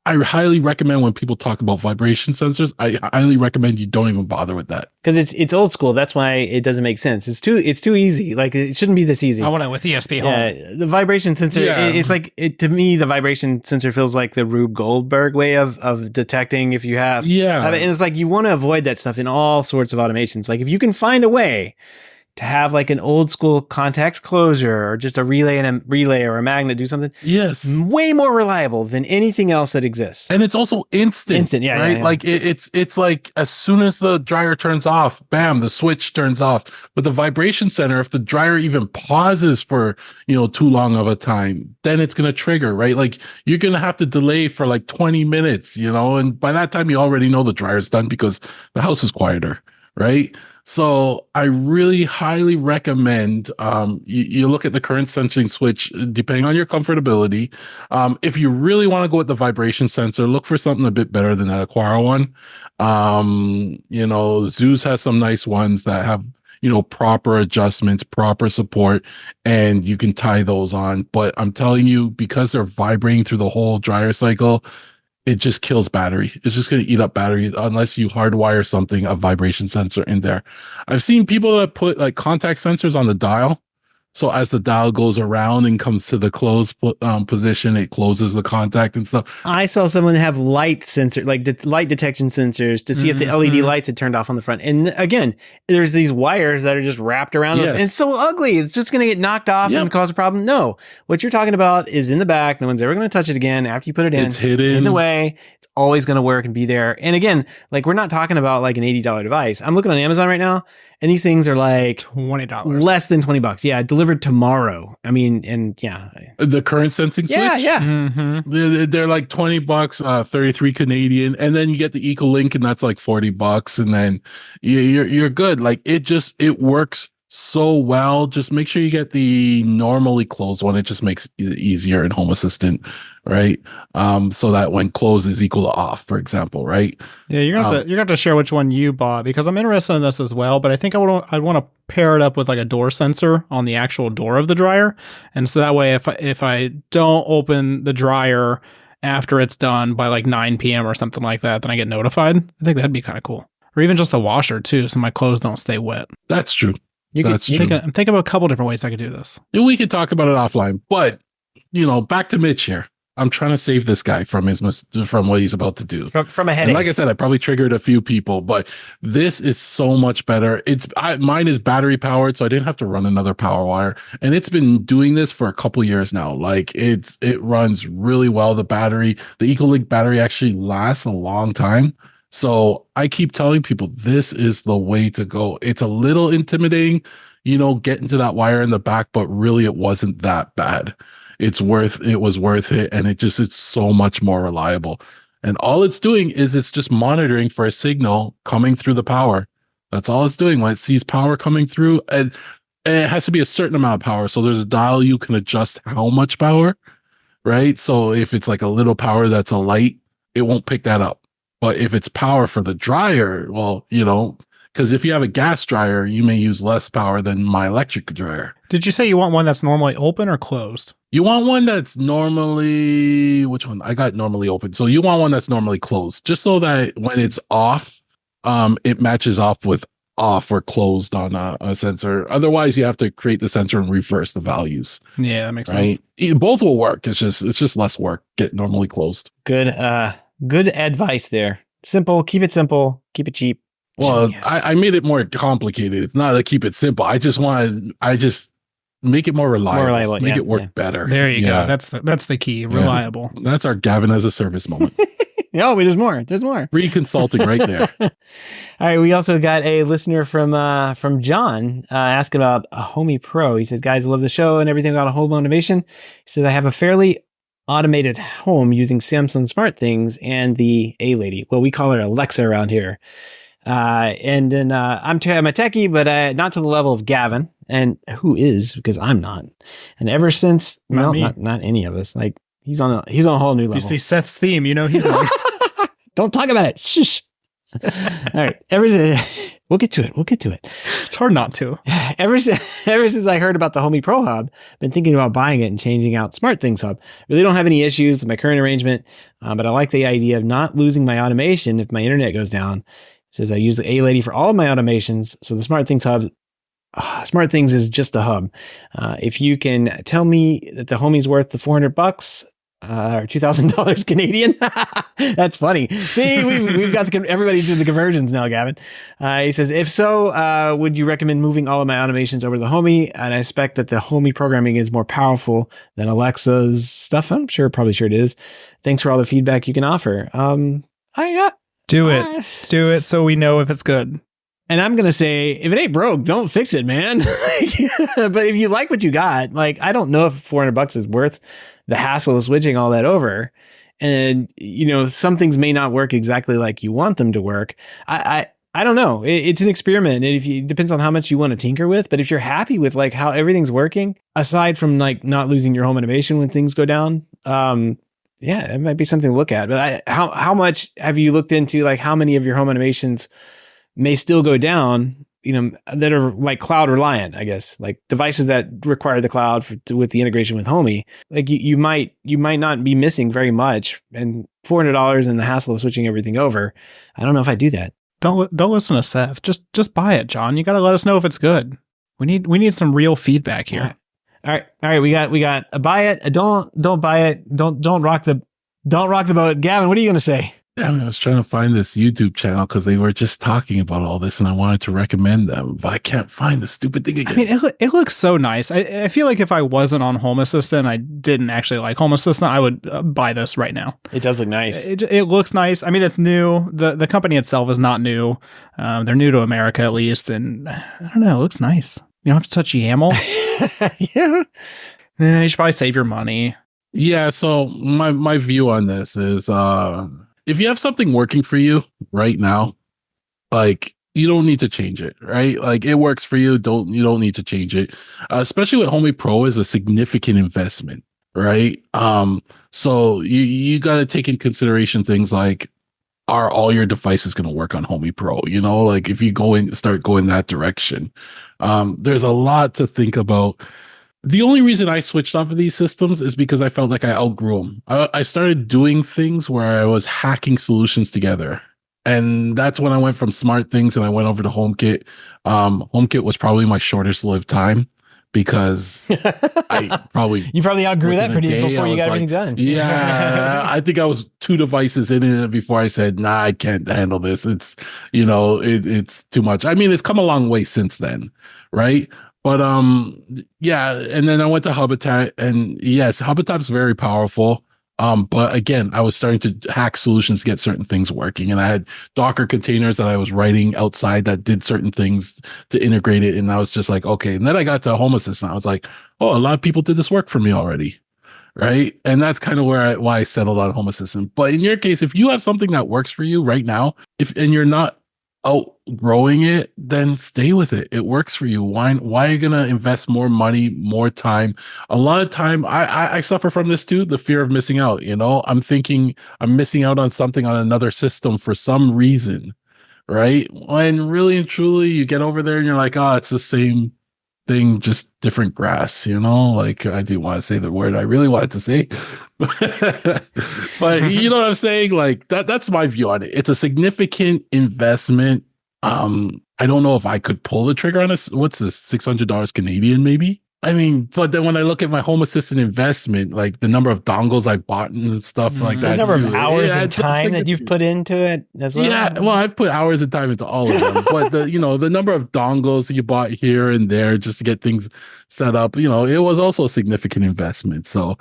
I highly recommend when people talk about vibration sensors, I highly recommend you don't even bother with that. Because it's old school. That's why it doesn't make sense. It's too easy. Like, it shouldn't be this easy. I want it with ESP Home. Yeah, the vibration sensor, it's like, to me, the vibration sensor feels like the Rube Goldberg way of detecting if you have. Yeah. And it's like, you want to avoid that stuff in all sorts of automations. Like, if you can find a way to have like an old school contact closure or just a relay and a relay or a magnet do something. Yes. Way more reliable than anything else that exists. And it's also instant. Yeah. Right. Yeah. Like it's like as soon as the dryer turns off, bam, the switch turns off. But the vibration center, if the dryer even pauses for, too long of a time, then it's going to trigger, right? Like you're going to have to delay for like 20 minutes, and by that time you already know the dryer's done because the house is quieter. Right. So I really highly recommend you look at the current sensing switch, depending on your comfortability. If you really want to go with the vibration sensor, look for something a bit better than that Aquara one. Zeus has some nice ones that have, proper adjustments, proper support, and you can tie those on. But I'm telling you, because they're vibrating through the whole dryer cycle, it just kills battery. It's just going to eat up battery unless you hardwire something, a vibration sensor in there. I've seen people that put like contact sensors on the dial. So as the dial goes around and comes to the closed position, it closes the contact and stuff. I saw someone have light sensor, like light detection sensors to see if the LED lights had turned off on the front. And again, there's these wires that are just wrapped around. Yes. And it's so ugly. It's just going to get knocked off and cause a problem. No, what you're talking about is in the back. No one's ever going to touch it again after you put it in. It's hidden away. It's always going to work and be there. And again, like we're not talking about like an $80 device. I'm looking on Amazon right now, and these things are like $20, less than $20. Yeah, delivered tomorrow. I mean, and yeah, the current sensing switch. Yeah. Mm-hmm. They're like $20, 33 Canadian, and then you get the EcoLink, and that's like $40, and then you're good. Like it works so well. Just make sure you get the normally closed one. It just makes it easier in Home Assistant, right? So that when close is equal to off, for example, right? Yeah, you're gonna have to share which one you bought, because I'm interested in this as well. But I think I'd want to pair it up with like a door sensor on the actual door of the dryer, and so that way, if I don't open the dryer after it's done by like 9 p.m. or something like that, then I get notified. I think that'd be kind of cool. Or even just the washer too, so my clothes don't stay wet. That's true. I'm thinking about a couple different ways I could do this. We could talk about it offline, but back to Mitch here. I'm trying to save this guy from what he's about to do. From a headache. And like I said, I probably triggered a few people, but this is so much better. Mine is battery powered, so I didn't have to run another power wire, and it's been doing this for a couple years now. Like it runs really well. The EcoLink battery actually lasts a long time. So I keep telling people this is the way to go. It's a little intimidating, getting to that wire in the back, but really it wasn't that bad. It was worth it. And it's so much more reliable. And all it's doing is it's just monitoring for a signal coming through the power. That's all it's doing. When it sees power coming through, and it has to be a certain amount of power. So there's a dial you can adjust how much power, right? So if it's like a little power that's a light, it won't pick that up. But if it's power for the dryer, well, because if you have a gas dryer, you may use less power than my electric dryer. Did you say you want one that's normally open or closed? You want one that's normally, which one? I got normally open. So you want one that's normally closed, just so that when it's off, it matches off with off or closed on a sensor. Otherwise, you have to create the sensor and reverse the values. Yeah, that makes sense. Both will work. It's just less work. Get normally closed. Good advice there. Simple. Keep it simple. Keep it cheap. Well, I made it more complicated. It's not to keep it simple. I just make it more reliable. Make it work better. There you go. That's the key. Reliable. That's our Gavin as a service moment. No, there's more. There's more. Free consulting right there. All right. We also got a listener from John asking about a Homey Pro. He says, guys, I love the show and everything about home automation. He says, I have a fairly automated home using Samsung SmartThings and the A-Lady. Well, we call her Alexa around here. And then I'm a techie, but not to the level of Gavin. and who is, because I'm not. And ever since, not any of us. Like he's on a whole new level. You see Seth's theme, he's like, don't talk about it. Shh. All right. We'll get to it. It's hard not to. Ever since I heard about the Homey Pro Hub, I've been thinking about buying it and changing out SmartThings Hub. Really don't have any issues with my current arrangement, but I like the idea of not losing my automation if my internet goes down. It says I use the A-Lady for all of my automations, so the SmartThings Hub, SmartThings is just a hub. If you can tell me that the Homey's worth the $400, or $2,000 Canadian. That's funny. See, we've got everybody doing the conversions now, Gavin. He says, if so, would you recommend moving all of my automations over to the Homey? And I expect that the Homey programming is more powerful than Alexa's stuff. I'm probably sure it is. Thanks for all the feedback you can offer. Do it so we know if it's good. And I'm going to say, if it ain't broke, don't fix it, man. But if you like what you got, like, I don't know if $400 is worth the hassle of switching all that over. And, some things may not work exactly like you want them to work. I don't know. It's an experiment. And it depends on how much you want to tinker with. But if you're happy with like how everything's working, aside from like not losing your home automation when things go down, it might be something to look at. But how much have you looked into like how many of your home automations may still go down, that are like cloud reliant, I guess, like devices that require the cloud with the integration with Homey. Like you might not be missing very much, and $400 and the hassle of switching everything over. I don't know if I do that. Don't listen to Seth. Just buy it, John. You got to let us know if it's good. We need some real feedback here. All right. We got a buy it, a don't buy it, don't rock the boat. Gavin, what are you going to say? I was trying to find this YouTube channel because they were just talking about all this and I wanted to recommend them, but I can't find the stupid thing again. I mean, it looks so nice. I feel like if I wasn't on Home Assistant, I didn't actually like Home Assistant, I would buy this right now. It does look nice. It looks nice. I mean, it's new. The company itself is not new. They're new to America at least. And I don't know, it looks nice. You don't have to touch YAML. Yeah. You should probably save your money. Yeah, so my view on this is if you have something working for you right now, like you don't need to change it, right? Like it works for you. You don't need to change it. Especially with Homey Pro is a significant investment, right? So you got to take in consideration things like, are all your devices going to work on Homey Pro? Like if you start going that direction, there's a lot to think about. The only reason I switched off of these systems is because I felt like I outgrew them. I started doing things where I was hacking solutions together. And that's when I went from SmartThings and I went over to HomeKit. HomeKit was probably my shortest lived time because you probably outgrew that pretty before you got everything done. Yeah, I think I was 2 devices in it before I said, nah, I can't handle this. It's, it's too much. I mean, it's come a long way since then, right? But yeah, and then I went to Hubitat, and yes, Hubitat's very powerful. But again, I was starting to hack solutions to get certain things working, and I had Docker containers that I was writing outside that did certain things to integrate it, and I was just like, okay. And then I got to Home Assistant. I was like, oh, a lot of people did this work for me already, right? And that's kind of why I settled on Home Assistant. But in your case, if you have something that works for you right now, and you're not outgrowing it, then stay with it. It works for you. Why are you gonna invest more money, more time? A lot of time, I suffer from this too, the fear of missing out. I'm thinking I'm missing out on something on another system for some reason, right? When really and truly you get over there and you're like, oh, it's the same thing, just different grass, like I do want to say the word I really wanted to say, but you know what I'm saying? Like that's my view on it. It's a significant investment. I don't know if I could pull the trigger on this. What's this? $600 Canadian, maybe? I mean, but then when I look at my Home Assistant investment, like the number of dongles I bought and stuff like that, the number of hours and time that you've put into it as well. Yeah, well, I've put hours and time into all of them, but the number of dongles you bought here and there just to get things set up, it was also a significant investment. So,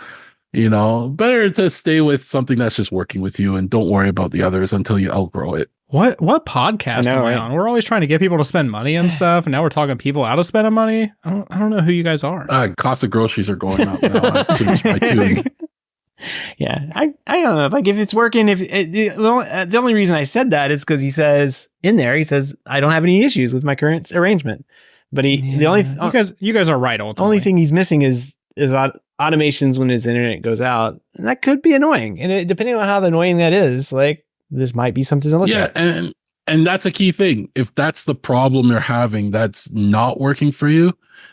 better to stay with something that's just working with you and don't worry about the others until you outgrow it. What podcast am I on? We're always trying to get people to spend money and stuff, and now we're talking people out of spending money. I don't know who you guys are. Cost of groceries are going up now. I've changed my tune. Yeah, I don't know. Like if it's working, the only reason I said that is because he says I don't have any issues with my current arrangement. But the only you guys are right. Ultimately, only thing he's missing is automations when his internet goes out, and that could be annoying. And depending on how annoying that is, like this might be something to look at. Yeah, and that's a key thing. If that's the problem you're having, that's not working for you,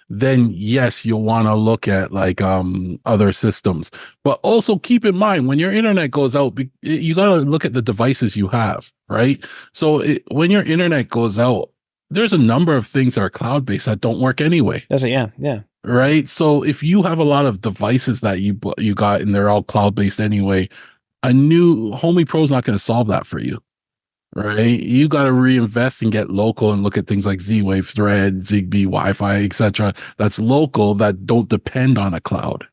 then yes, you'll want to look at like other systems. But also keep in mind when your internet goes out, you got to look at the devices you have, right? So when your internet goes out, there's a number of things that are cloud-based that don't work anyway. That's it. Yeah. Right. So if you have a lot of devices that you got and they're all cloud-based anyway, a new Homey Pro is not going to solve that for you. Right. You got to reinvest and get local and look at things like Z-Wave, Thread, Zigbee, Wi-Fi, etc. That's local that don't depend on a cloud.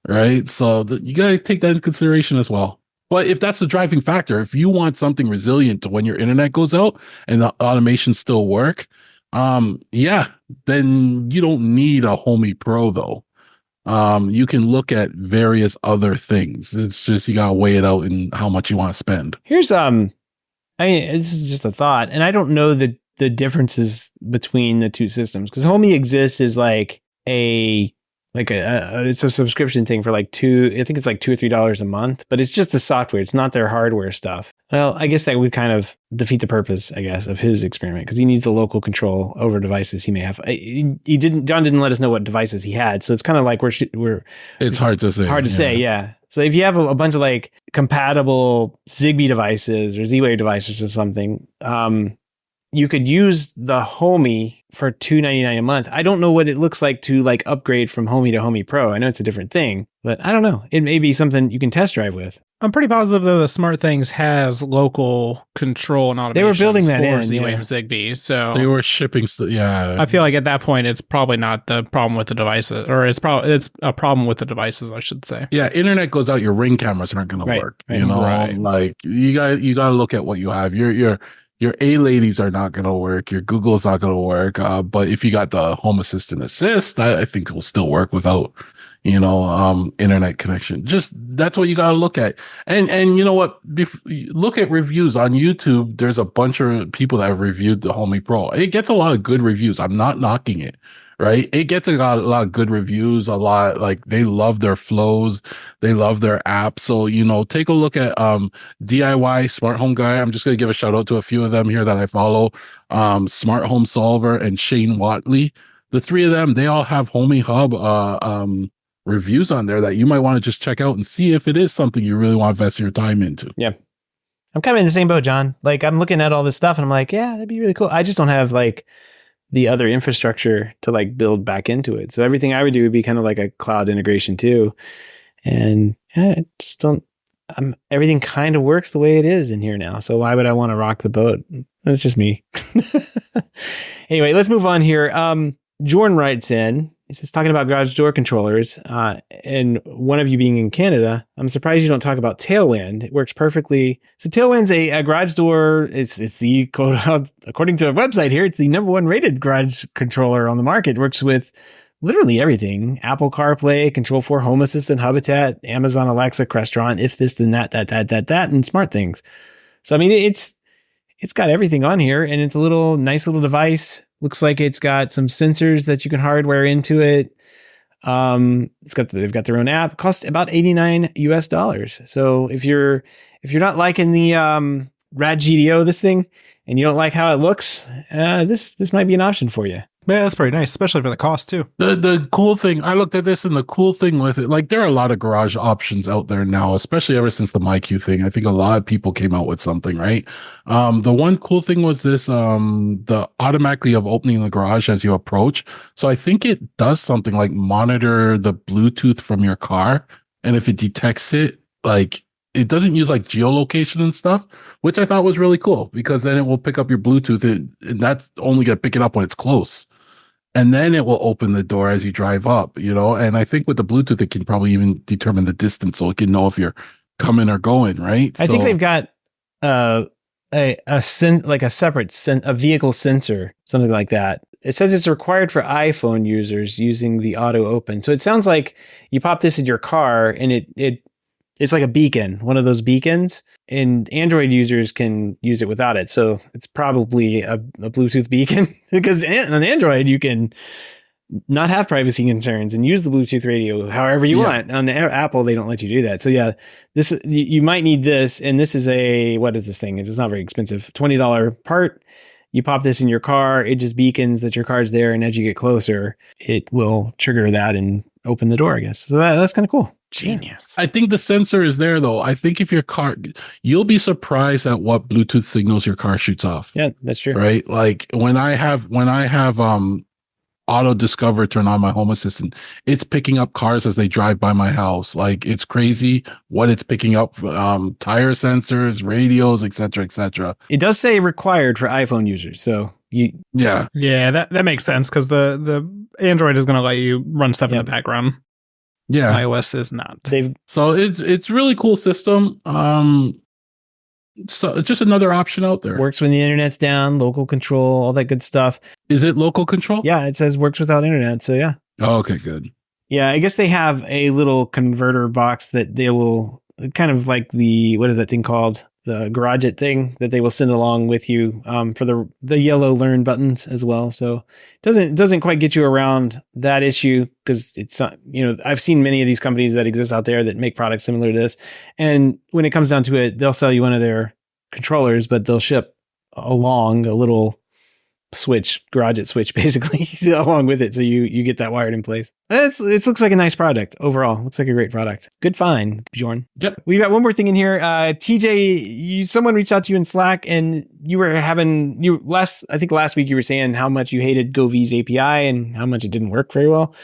Right. So you got to take that into consideration as well. But if that's the driving factor, if you want something resilient to when your internet goes out and the automations still work, yeah, then you don't need a Homey Pro though. You can look at various other things. It's just you gotta weigh it out in how much you want to spend. Here's I mean, this is just a thought, and I don't know the differences between the two systems because Homey exists as like it's a subscription thing for like I think it's like $2 or $3 a month, but it's just the software. It's not their hardware stuff. Well, I guess that would kind of defeat the purpose, I guess, of his experiment because he needs the local control over devices he may have. John didn't let us know what devices he had, so it's kind of like it's hard to say. Hard to say, yeah. So if you have a bunch of like compatible Zigbee devices or Z-Wave devices or something, you could use the Homey for $2.99 a month. I don't know what it looks like to like upgrade from Homey to Homey Pro. I know it's a different thing, but I don't know. It may be something you can test drive with. I'm pretty positive though the SmartThings has local control and automation. They were building that in Z-Wave and Zigbee, so they were shipping. Yeah, I feel like at that point it's probably not the problem with the devices, or it's a problem with the devices, I should say. Yeah, internet goes out, your Ring cameras aren't going to work. You know, like you got to look at what you have. Your A-ladies are not going to work. Your Google's not going to work. But if you got the Home Assistant Assist, I think it will still work without, internet connection. Just that's what you got to look at. And you know what? Look at reviews on YouTube. There's a bunch of people that have reviewed the Homey Pro. It gets a lot of good reviews. I'm not knocking it. Right. It gets a lot of good reviews, like they love their flows. They love their app. So, take a look at, DIY Smart Home Guy. I'm just going to give a shout out to a few of them here that I follow. Smart Home Solver and Shane Watley. The three of them, they all have Homey Hub, reviews on there that you might want to just check out and see if it is something you really want to invest your time into. Yeah. I'm kind of in the same boat, John. Like I'm looking at all this stuff and I'm like, yeah, that'd be really cool. I just don't have like the other infrastructure to like build back into it. So everything I would do would be kind of like a cloud integration too. And I just don't, everything kind of works the way it is in here now. So why would I want to rock the boat? That's just me. Anyway, let's move on here. Jordan writes in, he says, talking about garage door controllers, and one of you being in Canada, I'm surprised you don't talk about Tailwind. It works perfectly. So Tailwind's a garage door. It's the quote, according to the website here, it's the #1 rated garage controller on the market. It works with literally everything: Apple CarPlay, Control 4, Home Assistant, Hubitat, Amazon Alexa, Crestron, if this, then that, and SmartThings. So I mean, it's got everything on here, and it's a nice little device. Looks like it's got some sensors that you can hardware into it. They've got their own app. Cost about $89 US. So if you're not liking the Rad GDO, this thing, and you don't like how it looks, this might be an option for you. Yeah, that's pretty nice, especially for the cost too. The cool thing, I looked at this, and the cool thing with it, like there are a lot of garage options out there now, especially ever since the MyQ thing. I think a lot of people came out with something, right? The one cool thing was this, the automatically of opening the garage as you approach. So I think it does something like monitor the Bluetooth from your car. And if it detects it, like it doesn't use like geolocation and stuff, which I thought was really cool because then it will pick up your Bluetooth and that's only going to pick it up when it's close. And then it will open the door as you drive up, and I think with the Bluetooth, it can probably even determine the distance so it can know if you're coming or going, right? I think they've got a separate vehicle sensor, something like that. It says it's required for iPhone users using the auto open. So it sounds like you pop this in your car and it It's like a beacon, one of those beacons, and Android users can use it without it. So it's probably a Bluetooth beacon because on Android, you can not have privacy concerns and use the Bluetooth radio however you want. On Apple, they don't let you do that. So yeah, you might need this. And this is what is this thing? It's not very expensive. $20 part. You pop this in your car. It just beacons that your car's there. And as you get closer, it will trigger that and open the door, I guess. So that's kind of cool. Genius. I think the sensor is there though. I think if your car, you'll be surprised at what Bluetooth signals your car shoots off. Yeah, that's true. Right? Like when I have Auto Discover turn on my Home Assistant, it's picking up cars as they drive by my house. Like it's crazy what it's picking up, tire sensors, radios, etc., etc. It does say required for iPhone users. So yeah, that makes sense because the Android is going to let you run stuff in the background. Yeah, iOS is not. So it's really cool system. So just another option out there. Works when the internet's down, local control, all that good stuff. Is it local control? Yeah, it says works without internet. So yeah. Oh, okay, good. Yeah, I guess they have a little converter box that they will kind of like what is that thing called? The Garage It thing that they will send along with you for the yellow learn buttons as well. So it doesn't quite get you around that issue because it's not, I've seen many of these companies that exist out there that make products similar to this. And when it comes down to it, they'll sell you one of their controllers, but they'll ship along a little Garage It switch basically along with it. So you get that wired in place. It looks like a nice product overall. Looks like a great product. Good find, Bjorn. Yep. We got one more thing in here. TJ, someone reached out to you in Slack and you were I think last week you were saying how much you hated GoV's API and how much it didn't work very well.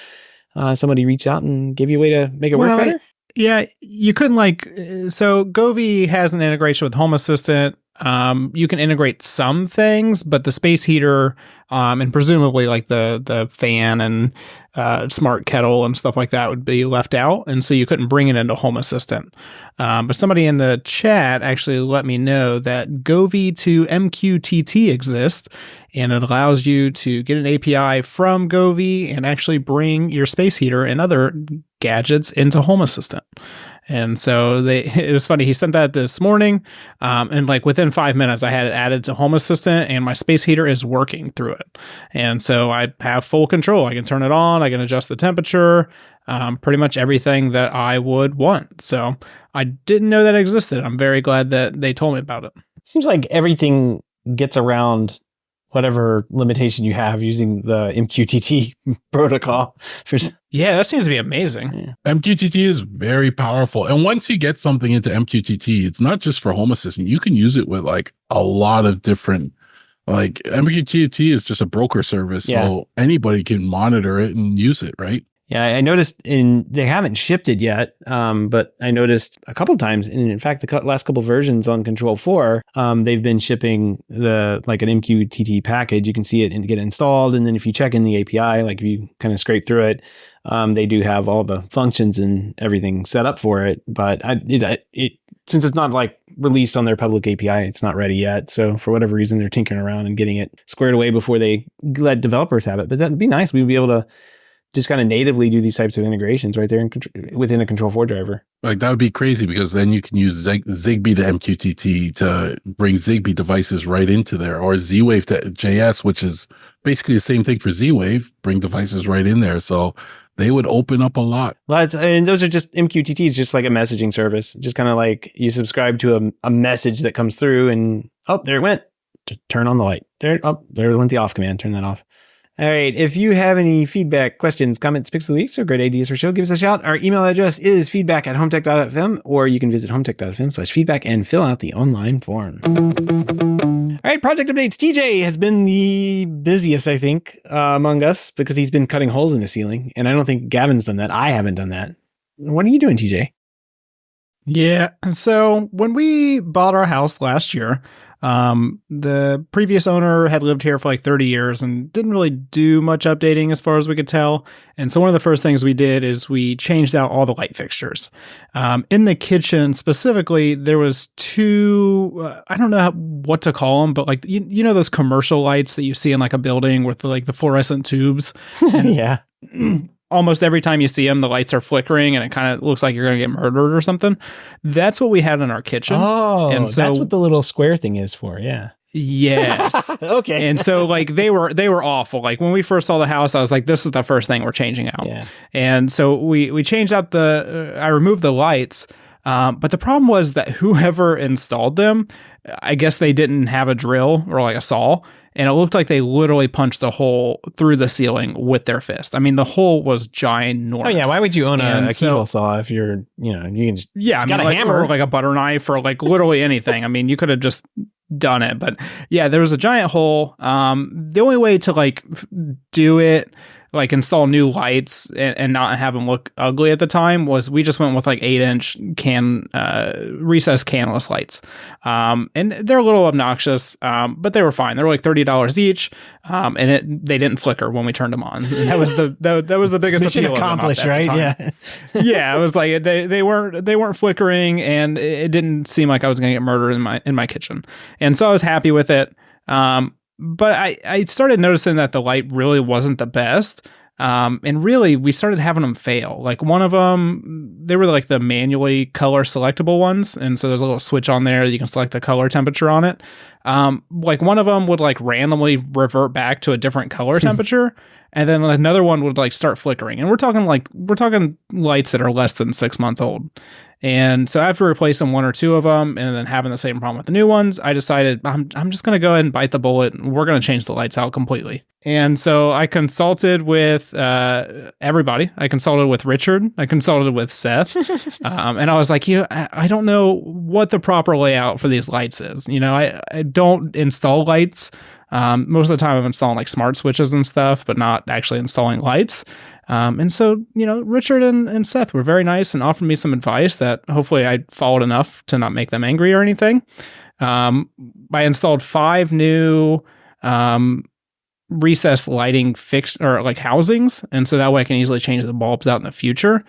Somebody reached out and gave you a way to make it work better? Yeah, you couldn't so GoV has an integration with Home Assistant. You can integrate some things, but the space heater, and presumably like the fan and smart kettle and stuff like that would be left out. And so you couldn't bring it into Home Assistant. But somebody in the chat actually let me know that GoV to MQTT exists, and it allows you to get an API from GoV and actually bring your space heater and other gadgets into Home Assistant. And so it was funny. He sent that this morning. And within 5 minutes, I had it added to Home Assistant and my space heater is working through it. And so I have full control. I can turn it on. I can adjust the temperature, pretty much everything that I would want. So I didn't know that existed. I'm very glad that they told me about it. Seems like everything gets around whatever limitation you have using the MQTT protocol. Yeah, that seems to be amazing. Yeah. MQTT is very powerful. And once you get something into MQTT, it's not just for Home Assistant. You can use it with a lot of different, MQTT is just a broker service. Yeah. So anybody can monitor it and use it, right? Yeah, I noticed they haven't shipped it yet, but I noticed a couple times, and in fact, the last couple versions on Control 4, they've been shipping an MQTT package. You can see it and get it installed, and then if you check in the API, if you kind of scrape through it, they do have all the functions and everything set up for it. But since it's not released on their public API, it's not ready yet. So for whatever reason, they're tinkering around and getting it squared away before they let developers have it. But that'd be nice. We'd be able to just kind of natively do these types of integrations right there within a Control 4 driver. That would be crazy because then you can use Zigbee to MQTT to bring Zigbee devices right into there, or Z-Wave to JS, which is basically the same thing for Z-Wave, bring devices right in there. So they would open up a lot. And those are just MQTTs, just like a messaging service, just kind of you subscribe to a message that comes through and, there it went. Turn on the light. There went the off command. Turn that off. All right. If you have any feedback, questions, comments, picks of the week, or great ideas for the show, give us a shout. Our email address is feedback@HomeTech.fm, or you can visit HomeTech.fm/feedback and fill out the online form. All right. Project updates. TJ has been the busiest, I think, among us because he's been cutting holes in the ceiling. And I don't think Gavin's done that. I haven't done that. What are you doing, TJ? Yeah. So when we bought our house last year, the previous owner had lived here for 30 years and didn't really do much updating as far as we could tell. And so one of the first things we did is we changed out all the light fixtures. In the kitchen specifically, there was two, I don't know what to call them, but you know, those commercial lights that you see in a building with the fluorescent tubes. Yeah. almost every time you see them, the lights are flickering and it kind of looks like you're going to get murdered or something. That's what we had in our kitchen. Oh, and so, that's what the little square thing is for. Yeah. Yes. Okay. And so like they were awful. Like when we first saw the house, I was like, this is the first thing we're changing out. Yeah. And so we changed out I removed the lights. But the problem was that whoever installed them, I guess they didn't have a drill or like a saw, and it looked like they literally punched a hole through the ceiling with their fist. I mean, the hole was ginormous. Oh yeah, why would you own a keyhole saw if you can just got a hammer or like a butter knife or like literally anything. I mean, you could have just done it, but yeah, there was a giant hole. The only way to like do it, like install new lights and not have them look ugly at the time, was we just went with like 8-inch recessed canless lights. And they're a little obnoxious, but they were fine. They were like $30 each. And they didn't flicker when we turned them on. That was the biggest mission appeal accomplished, right? Yeah. Yeah. It was like, they weren't flickering, and it didn't seem like I was going to get murdered in my kitchen. And so I was happy with it. But I started noticing that the light really wasn't the best. And really, we started having them fail. Like one of them, they were like the manually color selectable ones. And so there's a little switch on there. You can select the color temperature on it. Like one of them would like randomly revert back to a different color temperature. And then another one would like start flickering. And we're talking lights that are less than 6 months old. And so after replacing one or two of them and then having the same problem with the new ones, I decided I'm just going to go ahead and bite the bullet, and we're going to change the lights out completely. And so I consulted with everybody. I consulted with Richard. I consulted with Seth. And I was like, I don't know what the proper layout for these lights is. I don't install lights. Most of the time I'm installing like smart switches and stuff, but not actually installing lights. And so, Richard and Seth were very nice and offered me some advice that hopefully I followed enough to not make them angry or anything. I installed 5 new recessed lighting housings, and so that way I can easily change the bulbs out in the future.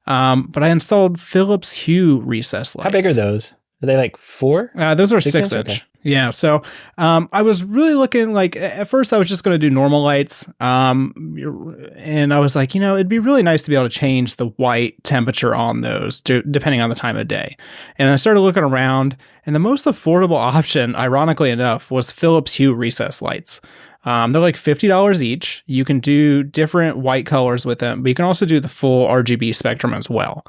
But I installed Philips Hue recessed lights. How big are those? Are they like 4? Those are 6 inch. Okay. Yeah. So I was really looking, like, at first I was just going to do normal lights. And I was like, it'd be really nice to be able to change the white temperature on those depending on the time of day. And I started looking around, and the most affordable option, ironically enough, was Philips Hue recessed lights. They're like $50 each. You can do different white colors with them, but you can also do the full RGB spectrum as well.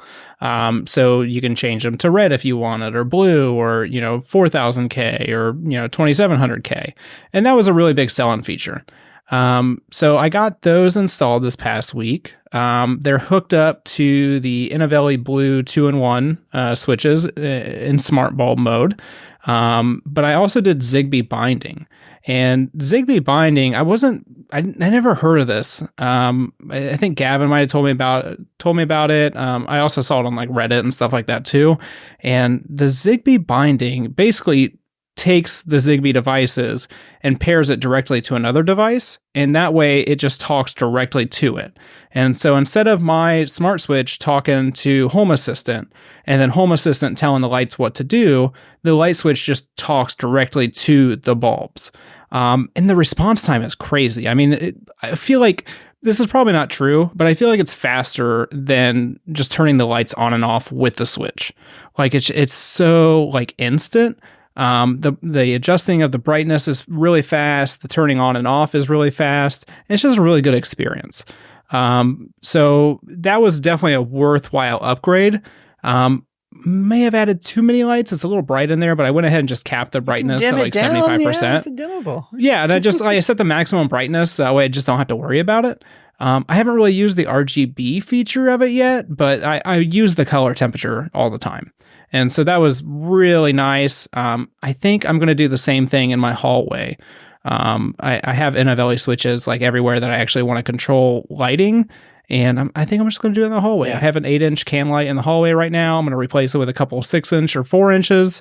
So you can change them to red if you wanted, or blue, or 4000K, or 2700K. And that was a really big selling feature. So I got those installed this past week. They're hooked up to the Innovelli Blue 2-in-1 switches in smart bulb mode. But I also did Zigbee binding. And Zigbee binding, I never heard of this. I think Gavin might have told me about it. I also saw it on like Reddit and stuff like that too. And the Zigbee binding basically takes the Zigbee devices and pairs it directly to another device, and that way it just talks directly to it. And so instead of my smart switch talking to Home Assistant and then Home Assistant telling the lights what to do, the light switch just talks directly to the bulbs. And the response time is crazy. I mean, I feel like this is probably not true, but I feel like it's faster than just turning the lights on and off with the switch. Like it's so like instant. The adjusting of the brightness is really fast. The turning on and off is really fast. It's just a really good experience. So that was definitely a worthwhile upgrade. May have added too many lights. It's a little bright in there, but I went ahead and just capped the brightness at like 75%. Yeah, it's dimmable. Yeah, and I set the maximum brightness so that way I just don't have to worry about it. I haven't really used the RGB feature of it yet, but I use the color temperature all the time. And so that was really nice. I think I'm going to do the same thing in my hallway. I have Innovelli switches like everywhere that I actually want to control lighting. And I think I'm just going to do it in the hallway. Yeah. I have an 8-inch can light in the hallway right now. I'm going to replace it with a couple of 6-inch or 4 inches,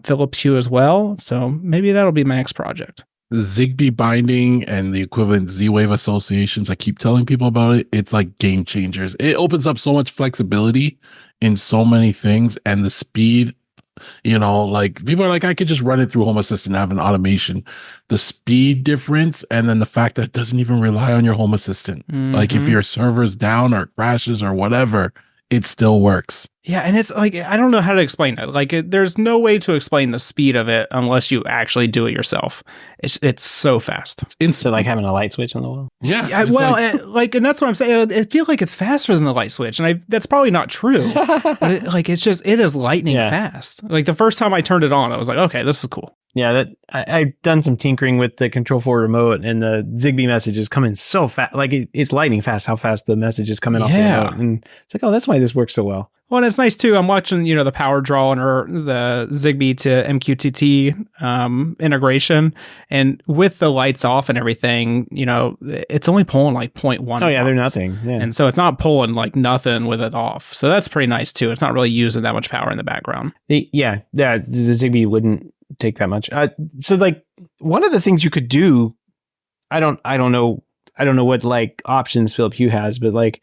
Philips Hue as well. So maybe that'll be my next project. Zigbee binding and the equivalent Z-Wave associations, I keep telling people about it. It's like game changers. It opens up so much flexibility in so many things, and the speed Like people are like, I could just run it through Home Assistant and have an automation. The speed difference, and then the fact that it doesn't even rely on your Home Assistant. Like if your server's down or crashes or whatever, it still works. Yeah, and it's like, I don't know how to explain it. Like, there's no way to explain the speed of it unless you actually do it yourself. It's so fast. It's instant, like having a light switch on the wall. Yeah. Well, and that's what I'm saying. It feels like it's faster than the light switch, and that's probably not true. But it is lightning fast. Like the first time I turned it on, I was like, okay, this is cool. Yeah, I've done some tinkering with the Control 4 remote, and the Zigbee messages come in so fast. Like it's lightning fast how fast the message is coming off the remote. And it's like, oh, that's why this works so well. Well, and it's nice too. I'm watching, the power draw or the Zigbee to MQTT integration, and with the lights off and everything, it's only pulling like 0.1. Oh yeah, they're nothing. Yeah. And so it's not pulling like nothing with it off. So that's pretty nice too. It's not really using that much power in the background. The Zigbee wouldn't take that much. So like one of the things you could do, I don't know what like options Philip Hue has, but like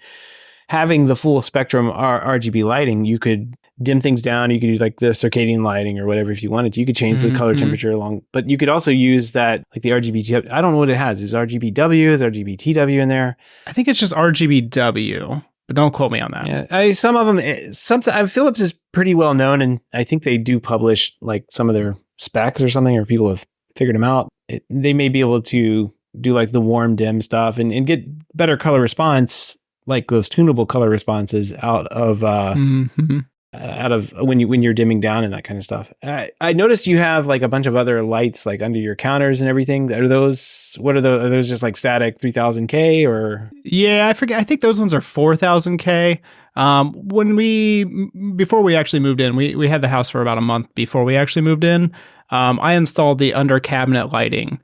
having the full spectrum RGB lighting, you could dim things down. You could use like the circadian lighting or whatever if you wanted to. You could change the color temperature along, but you could also use that like the RGB. I don't know what it has. Is RGBW? Is RGBTW in there? I think it's just RGBW. But don't quote me on that. Yeah, some of them. Philips is pretty well known, and I think they do publish like some of their specs or something, or people have figured them out. They may be able to do like the warm dim stuff and get better color response, like those tunable color responses out of when you're dimming down and that kind of stuff. I noticed you have like a bunch of other lights like under your counters and everything. Are those just like static 3000K or? Yeah, I forget. I think those ones are 4000K. Before we actually moved in, we had the house for about a month before we actually moved in. I installed the under cabinet lighting.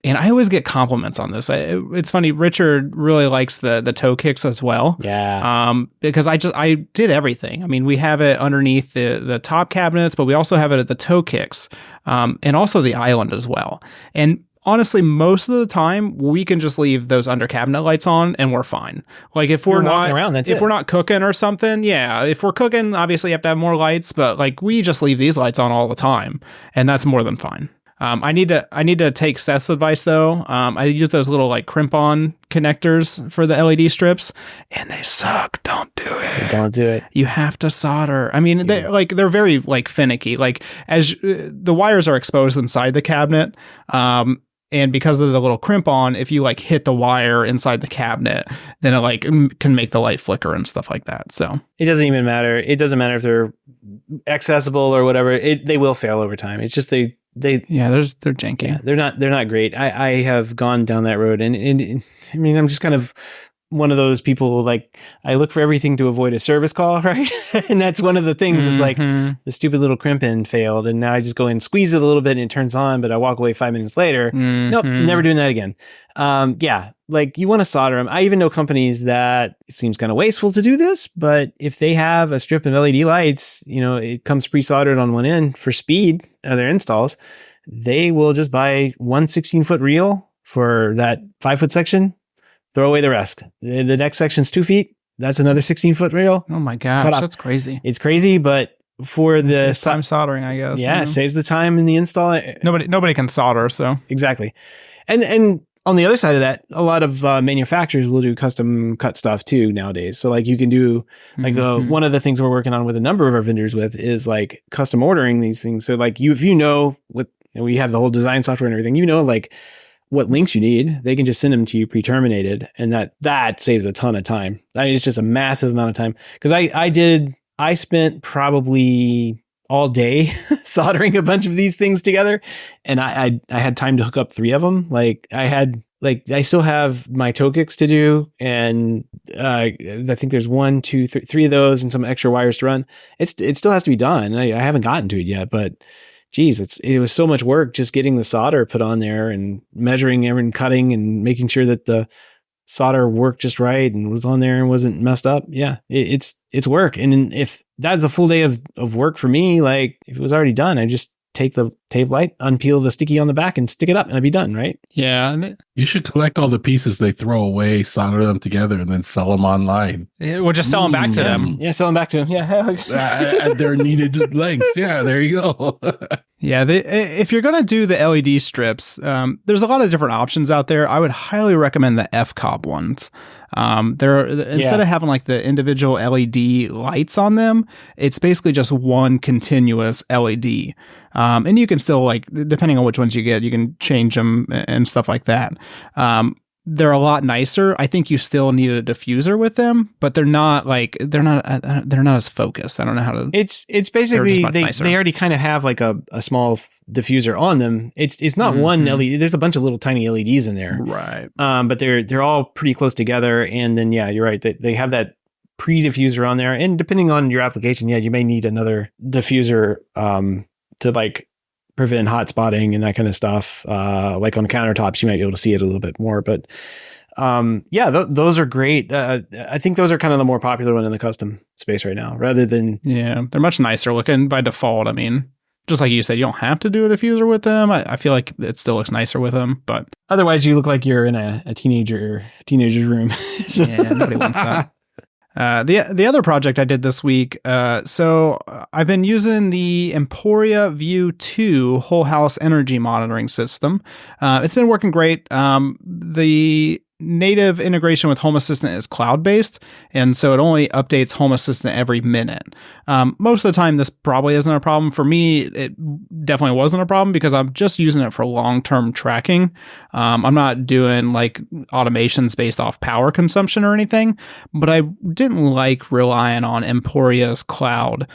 And I always get compliments on this. It's funny. Richard really likes the toe kicks as well. Yeah. Because I did everything. I mean, we have it underneath the top cabinets, but we also have it at the toe kicks, and also the island as well. And honestly, most of the time we can just leave those under cabinet lights on and we're fine. Like if we're not around, if we're not cooking or something, yeah. If we're cooking, obviously you have to have more lights, but like we just leave these lights on all the time, and that's more than fine. I need to take Seth's advice though. I use those little like crimp-on connectors for the LED strips, and they suck. Don't do it. Don't do it. You have to solder. I mean, they're very like finicky. Like as the wires are exposed inside the cabinet, and because of the little crimp-on, if you like hit the wire inside the cabinet, then it like can make the light flicker and stuff like that. So it doesn't even matter. It doesn't matter if they're accessible or whatever. They will fail over time. It's just they're janky. Yeah, they're not great. I have gone down that road, and I mean, I'm just kind of one of those people, like I look for everything to avoid a service call, right? And that's one of the things is like the stupid little crimp in failed, and now I just go and squeeze it a little bit and it turns on, but I walk away 5 minutes later. Nope, never doing that again. Yeah, like you want to solder them. I even know companies that it seems kind of wasteful to do this, but if they have a strip of LED lights, it comes pre-soldered on one end for speed of their installs, they will just buy one 16-foot reel for that 5-foot section, throw away the rest. The next section's 2 feet. That's another 16-foot reel. Oh my gosh, that's crazy. It's crazy, but for the time soldering, I guess. Yeah, it saves the time in the install. Nobody can solder, so exactly. And on the other side of that, a lot of manufacturers will do custom cut stuff too nowadays. So like you can do like one of the things we're working on with a number of our vendors with is like custom ordering these things. So like if we have the whole design software and everything, like what links you need, they can just send them to you pre-terminated, and that saves a ton of time. It's just a massive amount of time, because I spent probably all day soldering a bunch of these things together, and I had time to hook up 3 of them. Like I still have my toe kicks to do, and I think there's 1, 2, 3 of those and some extra wires to run. It still has to be done. I haven't gotten to it yet, but geez, it was so much work just getting the solder put on there and measuring and cutting and making sure that the solder worked just right and was on there and wasn't messed up. Yeah, it's work. And if that's a full day of work for me, like if it was already done, I just take the tape light, unpeel the sticky on the back and stick it up and it'd be done, right? Yeah. You should collect all the pieces they throw away, solder them together, and then sell them online. We'll just sell them back to them. Yeah, sell them back to them. Yeah. At their needed lengths. Yeah, there you go. Yeah, if you're going to do the LED strips, there's a lot of different options out there. I would highly recommend the FCOB ones. Instead of having like the individual LED lights on them, it's basically just one continuous LED. And you can still, like, depending on which ones you get, you can change them and stuff like that. They're a lot nicer. I think you still need a diffuser with them, but they're not as focused. I don't know how to. It's basically they already kind of have like a small diffuser on them. It's not one LED. There's a bunch of little tiny LEDs in there, right? But they're all pretty close together. And then you're right. They have that pre-diffuser on there, and depending on your application, you may need another diffuser to like prevent hot spotting and that kind of stuff. Like on countertops, you might be able to see it a little bit more, but those are great. I think those are kind of the more popular one in the custom space right now, rather than. Yeah, they're much nicer looking by default. I mean, just like you said, you don't have to do a diffuser with them. I feel like it still looks nicer with them, but otherwise you look like you're in a teenager's room. Yeah, nobody wants that. The other project I did this week, so I've been using the Emporia View 2 whole house energy monitoring system. It's been working great. The native integration with Home Assistant is cloud-based, and so it only updates Home Assistant every minute. Most of the time, this probably isn't a problem. For me, it definitely wasn't a problem because I'm just using it for long-term tracking. I'm not doing like automations based off power consumption or anything, but I didn't like relying on Emporia's cloud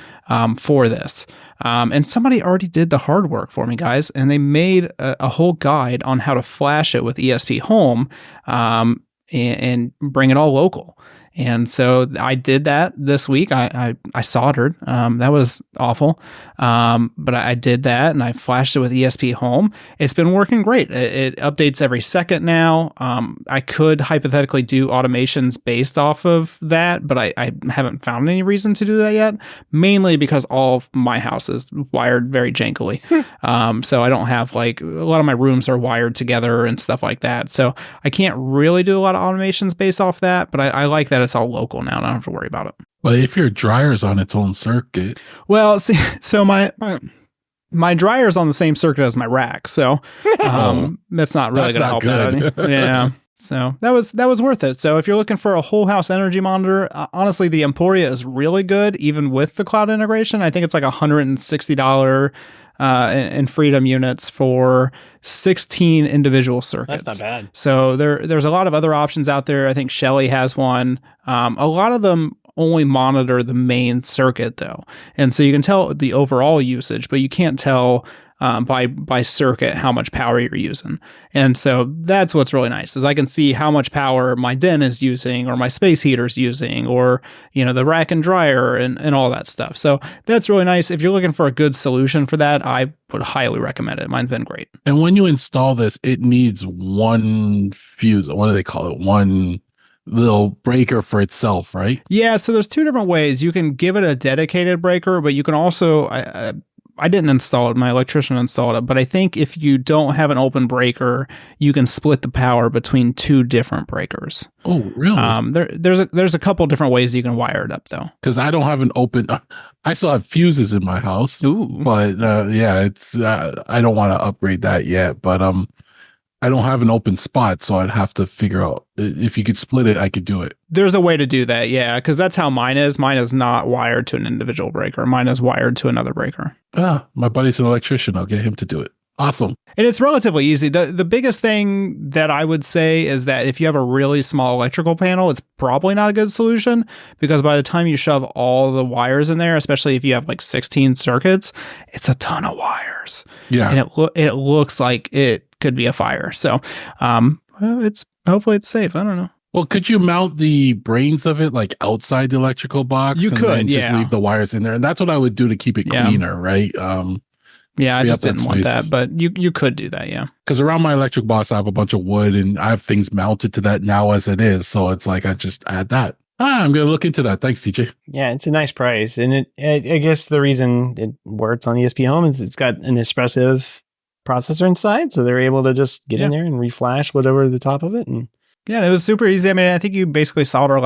for this. And somebody already did the hard work for me, guys, and they made a whole guide on how to flash it with ESP Home and bring it all local. And so I did that this week. I soldered. That was awful. But I did that and I flashed it with ESP Home. It's been working great. It updates every second now. I could hypothetically do automations based off of that, but I haven't found any reason to do that yet, mainly because all of my house is wired very jankily. So I don't have like, a lot of my rooms are wired together and stuff like that. So I can't really do a lot of automations based off that, but I like that it's all local now and I don't have to worry about it. Well, if your dryer's on its own circuit. Well, see, so my dryer's on the same circuit as my rack, so that's not really going to help that. Yeah. So that was worth it. So if you're looking for a whole house energy monitor, honestly, the Emporia is really good, even with the cloud integration. I think it's like $160 in Freedom units for 16 individual circuits. That's not bad. So there's a lot of other options out there. I think Shelly has one. A lot of them only monitor the main circuit though. And so you can tell the overall usage, but you can't tell by circuit how much power you're using. And so that's what's really nice is I can see how much power my den is using or my space heater's using or, the rack and dryer and all that stuff. So that's really nice. If you're looking for a good solution for that, I would highly recommend it. Mine's been great. And when you install this, it needs one fuse. What do they call it? One little breaker for itself, right? Yeah. So there's two different ways. You can give it a dedicated breaker, but you can also, I didn't install it. My electrician installed it. But I think if you don't have an open breaker, you can split the power between two different breakers. Oh, really? There's a couple different ways you can wire it up, though. Because I don't have an open. I still have fuses in my house. Ooh. But it's. I don't want to upgrade that yet. But I don't have an open spot, so I'd have to figure out if you could split it. I could do it. There's a way to do that, yeah, because that's how mine is. Mine is not wired to an individual breaker. Mine is wired to another breaker. My buddy's an electrician. I'll get him to do it. Awesome. And it's relatively easy. The biggest thing that I would say is that if you have a really small electrical panel, it's probably not a good solution because by the time you shove all the wires in there, especially if you have like 16 circuits, it's a ton of wires. Yeah. And it looks like it could be a fire. So hopefully it's safe. I don't know. Well, could you mount the brains of it like outside the electrical box? You could, then just leave the wires in there. And that's what I would do to keep it cleaner, right? Yeah, I just didn't want that, but you could do that, yeah. Because around my electric box, I have a bunch of wood and I have things mounted to that now as it is. So it's like I just add that. I'm going to look into that. Thanks, TJ. Yeah, it's a nice price. And I guess the reason it works on ESP Home is it's got an expressive processor inside. So they're able to just get in there and reflash whatever the top of it. And yeah, it was super easy. I mean, I think you basically solder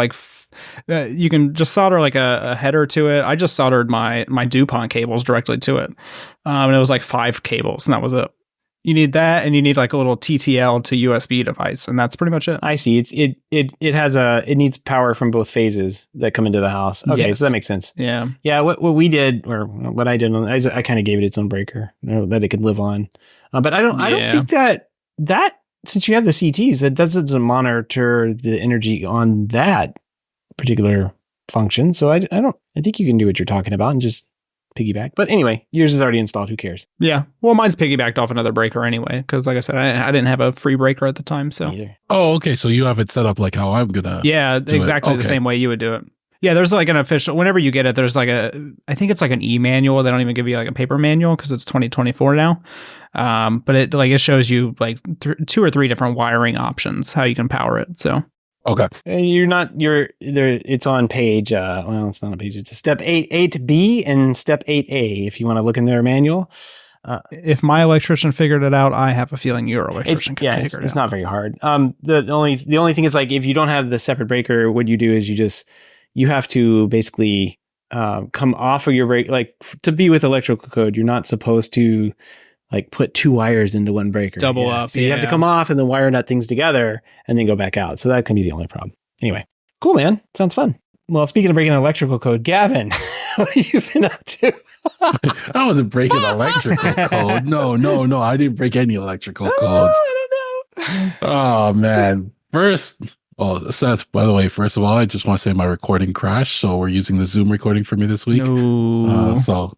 you can just solder like a header to it. I just soldered my DuPont cables directly to it. And it was like 5 cables, and that was it. You need that, and you need like a little TTL to USB device, and that's pretty much it. I see. It needs power from both phases that come into the house. Okay, yes. So that makes sense. Yeah. Yeah, what we did, or what I did, I kind of gave it its own breaker that it could live on. But I don't think that since you have the CTs, that doesn't monitor the energy on that particular function. So I think you can do what you're talking about and just piggyback. But anyway, yours is already installed. Who cares? Yeah. Well, mine's piggybacked off another breaker anyway, because like I said, I didn't have a free breaker at the time. So. Oh, okay. So you have it set up like how I'm gonna. Yeah, exactly the same way you would do it. Yeah, there's like an official. Whenever you get it, there's like I think it's like an e-manual. They don't even give you like a paper manual because it's 2024 now. But it shows you like 2 or 3 different wiring options how you can power it. So. Okay. It's on page, well, it's not a page. It's a step 8B and step 8A if you want to look in their manual. If my electrician figured it out, I have a feeling your electrician can figure it out. It's not very hard. The only thing is like, if you don't have the separate breaker, what you do is you have to basically, come off of your break. Like to be with electrical code, you're not supposed to like put 2 wires into one breaker. Double up. So you have to come off and then wire nut things together and then go back out. So that can be the only problem. Anyway, cool, man. Sounds fun. Well, speaking of breaking electrical code, Gavin, what have you been up to? I wasn't breaking electrical code. No. I didn't break any electrical codes. I don't know. Oh, man. Seth, by the way, first of all, I just want to say my recording crashed. So we're using the Zoom recording for me this week. No. So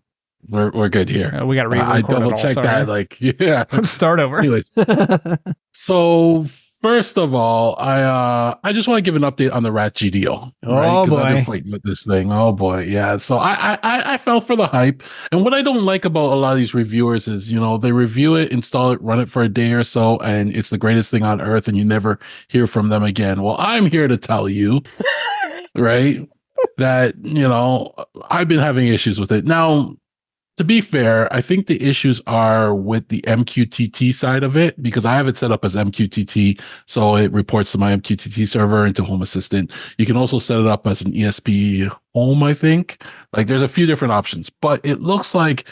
we're good here. We got to I double checked that. Like, yeah. Let's start over. Anyways, so first of all, I just want to give an update on the Rat GDO. Oh boy, I've been fighting with this thing. Oh boy, yeah. So I fell for the hype, and what I don't like about a lot of these reviewers is, they review it, install it, run it for a day or so, and it's the greatest thing on earth, and you never hear from them again. Well, I'm here to tell you, right, that I've been having issues with it now. To be fair, I think the issues are with the MQTT side of it, because I have it set up as MQTT. So it reports to my MQTT server and to Home Assistant. You can also set it up as an ESP Home, I think. Like there's a few different options, but it looks like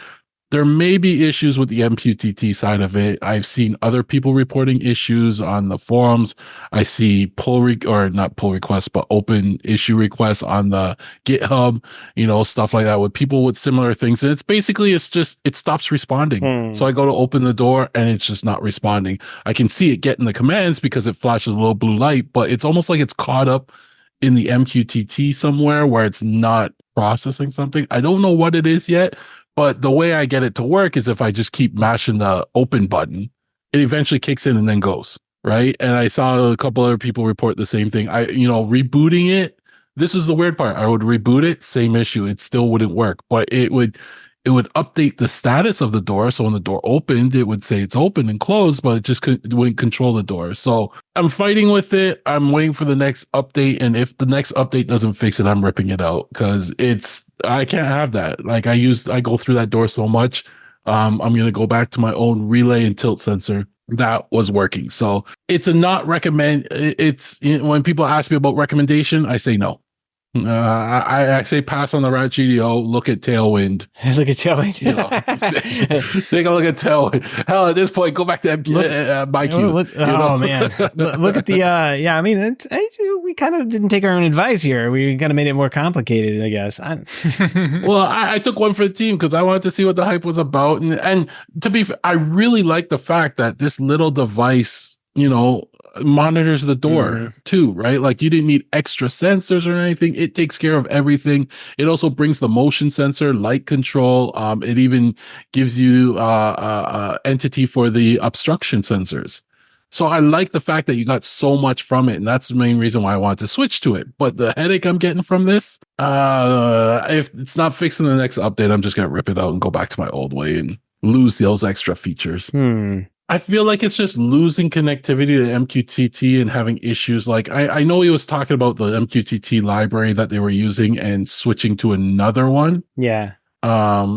there may be issues with the MQTT side of it. I've seen other people reporting issues on the forums. I see not pull requests, but open issue requests on the GitHub, stuff like that with people with similar things. And it stops responding. So I go to open the door and it's just not responding. I can see it getting the commands because it flashes a little blue light, but it's almost like it's caught up in the MQTT somewhere where it's not processing something. I don't know what it is yet. But the way I get it to work is if I just keep mashing the open button, it eventually kicks in and then goes, right? And I saw a couple other people report the same thing. Rebooting it, this is the weird part. I would reboot it, same issue. It still wouldn't work, but it would update the status of the door. So when the door opened, it would say it's open and closed, but it wouldn't control the door. So I'm fighting with it. I'm waiting for the next update. And if the next update doesn't fix it, I'm ripping it out because I can't have that. Like I go through that door so much. I'm going to go back to my own relay and tilt sensor that was working. So it's a not recommend. It's when people ask me about recommendation, I say no. I say pass on the Rat GDO. Look at Tailwind. Look at Tailwind. Take a look at Tailwind. Hell, at this point, go back to MyQ. Man, look at the. I mean, we kind of didn't take our own advice here. We kind of made it more complicated, I guess. Well, I took one for the team because I wanted to see what the hype was about, and to be fair, I really like the fact that this little device, monitors the door too, right? Like you didn't need extra sensors or anything. It takes care of everything. It also brings the motion sensor, light control. It even gives you entity for the obstruction sensors. So I like the fact that you got so much from it, and that's the main reason why I wanted to switch to it. But the headache I'm getting from this, if it's not fixed in the next update, I'm just gonna rip it out and go back to my old way and lose those extra features. I feel like it's just losing connectivity to MQTT and having issues. Like I know he was talking about the MQTT library that they were using and switching to another one. Yeah.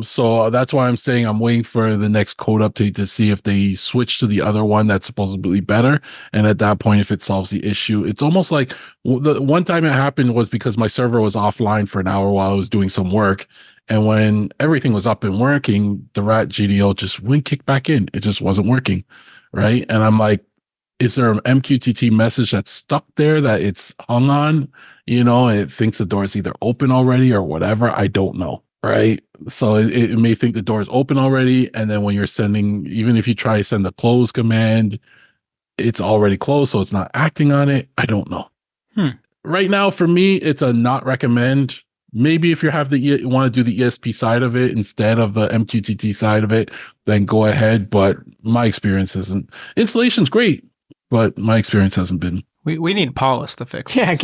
So that's why I'm saying I'm waiting for the next code update to see if they switch to the other one that's supposedly better. And at that point, if it solves the issue, it's almost like the one time it happened was because my server was offline for an hour while I was doing some work. And when everything was up and working, the rat GDO just wouldn't kick back in. It just wasn't working. Right. And I'm like, is there an MQTT message that's stuck there that it's hung on, and it thinks the door is either open already or whatever? I don't know. Right. So it may think the door is open already. And then when you're sending, even if you try to send the close command, it's already closed. So it's not acting on it. I don't know. Right now, for me, it's a not recommend. Maybe if you have want to do the ESP side of it instead of the MQTT side of it, then go ahead. But my experience isn't. Installation's great, but my experience hasn't been. We need Paulus to fix this.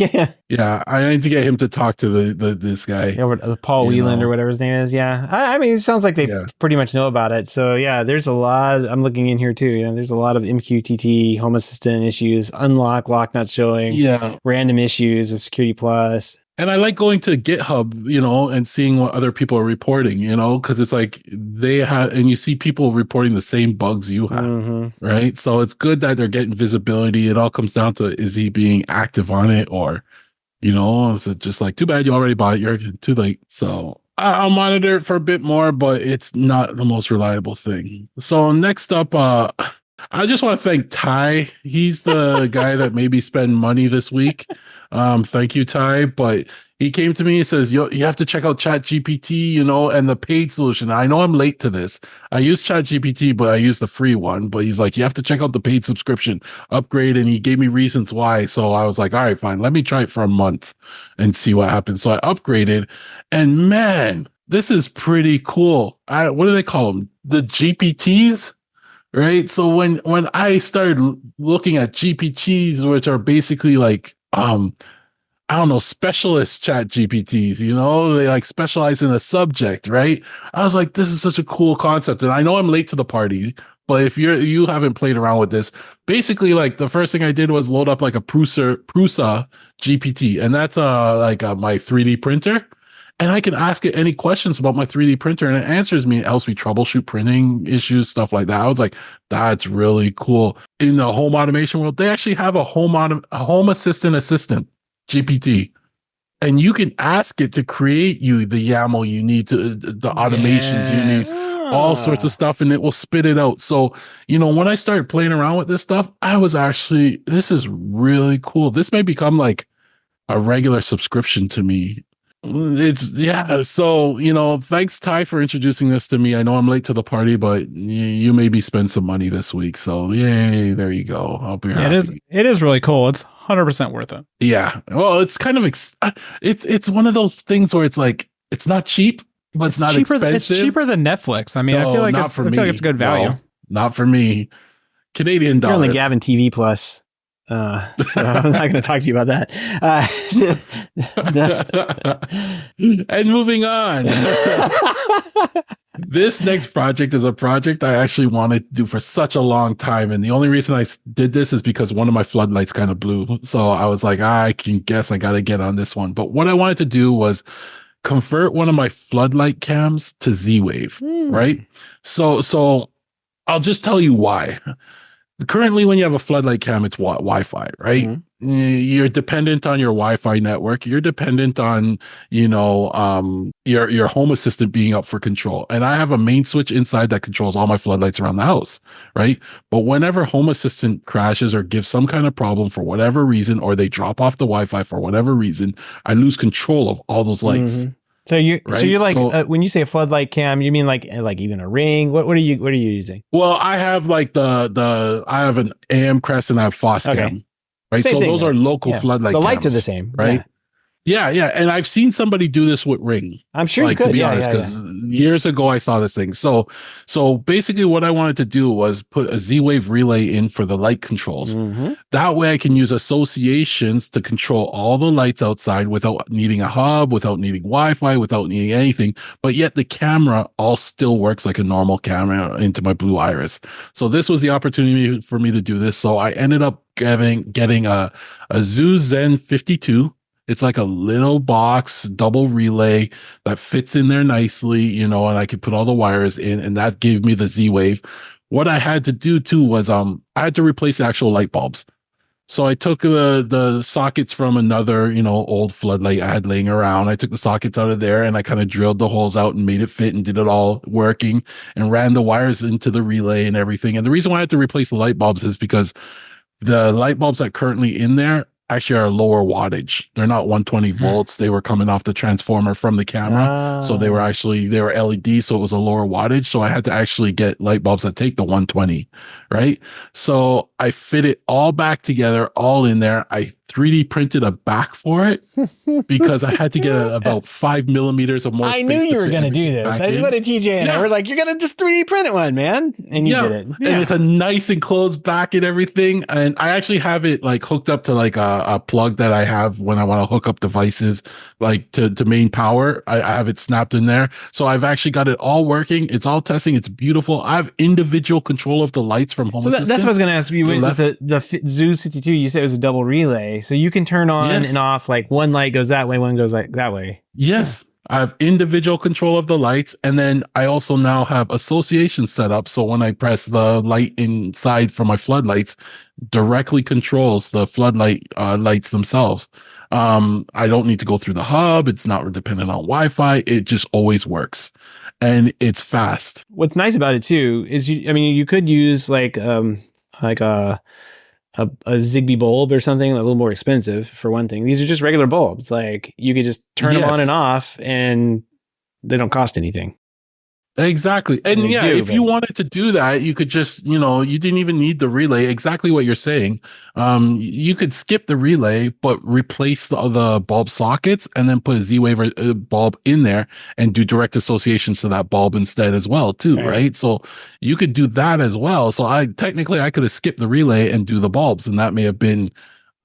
Yeah, I need to get him to talk to this guy. Yeah, Paul Wheeland or whatever his name is. Yeah. I mean, it sounds like they pretty much know about it. So yeah, there's a lot. I'm looking in here too. There's a lot of MQTT, Home Assistant issues, unlock, lock not showing, random issues with Security Plus. And I like going to GitHub, and seeing what other people are reporting, because it's like they have, and you see people reporting the same bugs you have, right? So it's good that they're getting visibility. It all comes down to, is he being active on it, or, is it just like, too bad you already bought it, you're too late. So I'll monitor it for a bit more, but it's not the most reliable thing. So next up, I just want to thank Ty. He's the guy that made me spend money this week. Thank you, Ty. But he came to me and says, you have to check out ChatGPT, and the paid solution. I know I'm late to this. I use ChatGPT, but I use the free one. But he's like, you have to check out the paid subscription upgrade. And he gave me reasons why. So I was like, all right, fine. Let me try it for a month and see what happens. So I upgraded. And man, this is pretty cool. What do they call them? The GPTs? Right. So when I started looking at GPTs, which are basically like, I don't know, specialist chat GPTs, they like specialize in a subject, right? I was like, this is such a cool concept. And I know I'm late to the party, but if you haven't played around with this, basically like the first thing I did was load up like a Prusa GPT. And that's my 3D printer. And I can ask it any questions about my 3D printer and it answers me. It helps me troubleshoot printing issues, stuff like that. I was like, that's really cool. In the home automation world, they actually have a home assistant GPT. And you can ask it to create you the YAML you need, to the automations you need, all sorts of stuff, and it will spit it out. So, when I started playing around with this stuff, I was actually, this is really cool. This may become like a regular subscription to me. So thanks, Ty, for introducing this to me. I know I'm late to the party, but you maybe spend some money this week, so yay, there you go. I'll be happy. It is really cool. It's 100% worth it. Yeah, well, it's kind of it's one of those things where it's like, it's not cheap, but it's not cheaper, expensive. It's cheaper than Netflix. I mean, I feel like it's good value. No, not for me. Canadian dollars. You're on the Gavin TV Plus. So I'm not going to talk to you about that. And moving on. This next project is a project I actually wanted to do for such a long time. And the only reason I did this is because one of my floodlights kind of blew. So I was like, I can guess I got to get on this one. But what I wanted to do was convert one of my floodlight cams to Z-Wave, right? So I'll just tell you why. Currently, when you have a floodlight cam, it's Wi-Fi, right? Mm-hmm. You're dependent on your Wi-Fi network. You're dependent on, your home assistant being up for control. And I have a main switch inside that controls all my floodlights around the house, right? But whenever home assistant crashes or gives some kind of problem for whatever reason, or they drop off the Wi-Fi for whatever reason, I lose control of all those lights. Mm-hmm. So you're like when you say a floodlight cam, you mean like even a Ring? What are you using? Well, I have like I have an AM Crest and I have Foscam, right? Same so thing, those are local floodlight. The lights are the same, right? Yeah, yeah, and I've seen somebody do this with Ring. I'm sure you could. To be honest, because years ago I saw this thing. So basically, what I wanted to do was put a Z-Wave relay in for the light controls. Mm-hmm. That way, I can use associations to control all the lights outside without needing a hub, without needing Wi-Fi, without needing anything. But yet, the camera all still works like a normal camera into my Blue Iris. So this was the opportunity for me to do this. So I ended up getting a Zoo Zen 52. It's like a little box double relay that fits in there nicely, and I could put all the wires in, and that gave me the Z-Wave. What I had to do too was I had to replace the actual light bulbs. So I took the sockets from another, old floodlight I had laying around. I took the sockets out of there and I kind of drilled the holes out and made it fit and did it all working and ran the wires into the relay and everything. And the reason why I had to replace the light bulbs is because the light bulbs that are currently in there actually are lower wattage. They're not 120 volts. They were coming off the transformer from the camera. So they were LED. So it was a lower wattage. So I had to actually get light bulbs that take the 120, right? So I fit it all back together, all in there. I 3D printed a back for it because I had to get about 5 millimeters of more space. I knew you were going to do this. I just wanted TJ and I were like, you're going to just 3D print it one, man. And you did it. Yeah. And it's a nice enclosed back and everything. And I actually have it like hooked up to like a plug that I have when I want to hook up devices like to main power. I have it snapped in there. So I've actually got it all working. It's all testing. It's beautiful. I have individual control of the lights from Home Assistant. That's what I was going to ask you. With the Zeus 52, you said it was a double relay. So you can turn on and off, like one light goes that way, one goes like that way. Yes. I have individual control of the lights. And then I also now have association set up. So when I press the light inside for my floodlights, directly controls the floodlight lights themselves. I don't need to go through the hub. It's not dependent on Wi-Fi. It just always works. And it's fast. What's nice about it too is you could use like a Zigbee bulb or something a little more expensive for one thing. These are just regular bulbs. Like you could just turn them on and off and they don't cost anything. Exactly. And if you wanted to do that, you could just, you didn't even need the relay. Exactly what you're saying. You could skip the relay, but replace the bulb sockets and then put a Z-Wave bulb in there and do direct associations to that bulb instead as well, too. Right. So you could do that as well. So I could have skipped the relay and do the bulbs, and that may have been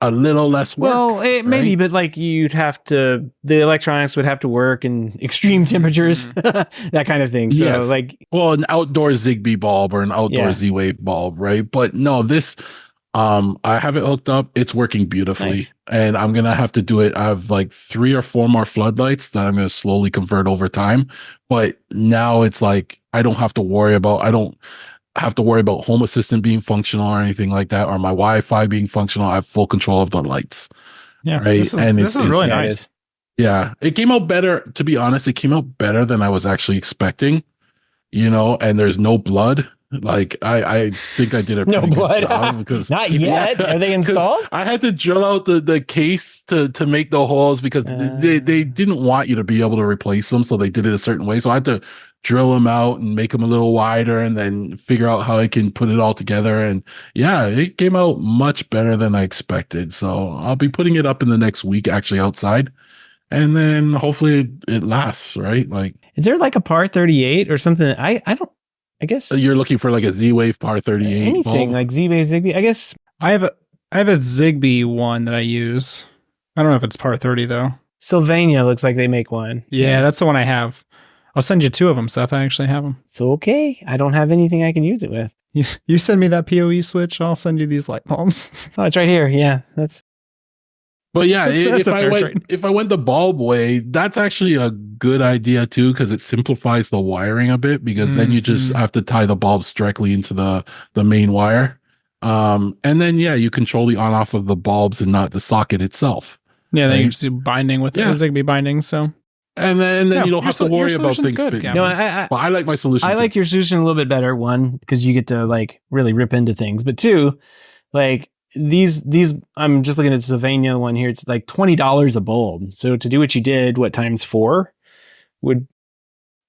a little less work. Well, maybe, but like the electronics would have to work in extreme temperatures, that kind of thing. So an outdoor Zigbee bulb or an outdoor Z-Wave bulb, right? But no, this, I have it hooked up. It's working beautifully, and I'm going to have to do it. I have like 3 or 4 more floodlights that I'm going to slowly convert over time. But now it's like, I don't have to worry about Home Assistant being functional or anything like that, or my Wi-Fi being functional. I have full control of the lights. Yeah. Right. This is really nice. Yeah. It came out better, to be honest. It came out better than I was actually expecting, and there's no blood. Like I think I did a pretty good job because not yet. Are they installed? I had to drill out the case to make the holes because they didn't want you to be able to replace them, so they did it a certain way. So I had to drill them out and make them a little wider, and then figure out how I can put it all together. And it came out much better than I expected. So I'll be putting it up in the next week, actually outside, and then hopefully it lasts. Right? Like, is there like a par 38 or something? I guess you're looking for like a Z-Wave par 38. Anything bulb? like Zigbee. I guess I have a Zigbee one that I use. I don't know if it's par 30 though. Sylvania looks like they make one. Yeah, that's the one I have. I'll send you 2 of them, Seth. I actually have them. It's okay. I don't have anything I can use it with. You send me that PoE switch, I'll send you these light bulbs. Oh, it's right here. Yeah, that's. But if I went the bulb way, that's actually a good idea too, because it simplifies the wiring a bit. Because then you just have to tie the bulbs directly into the main wire, and then you control the on off of the bulbs and not the socket itself. Yeah, then you just do binding with the Zigbee binding. So. And then you don't have to worry about things fitting. No, I like my solution. I like your solution a little bit better. 1, because you get to like really rip into things. But 2, like these I'm just looking at the Sylvania one here. It's like $20 a bulb. So to do what you did, times 4 would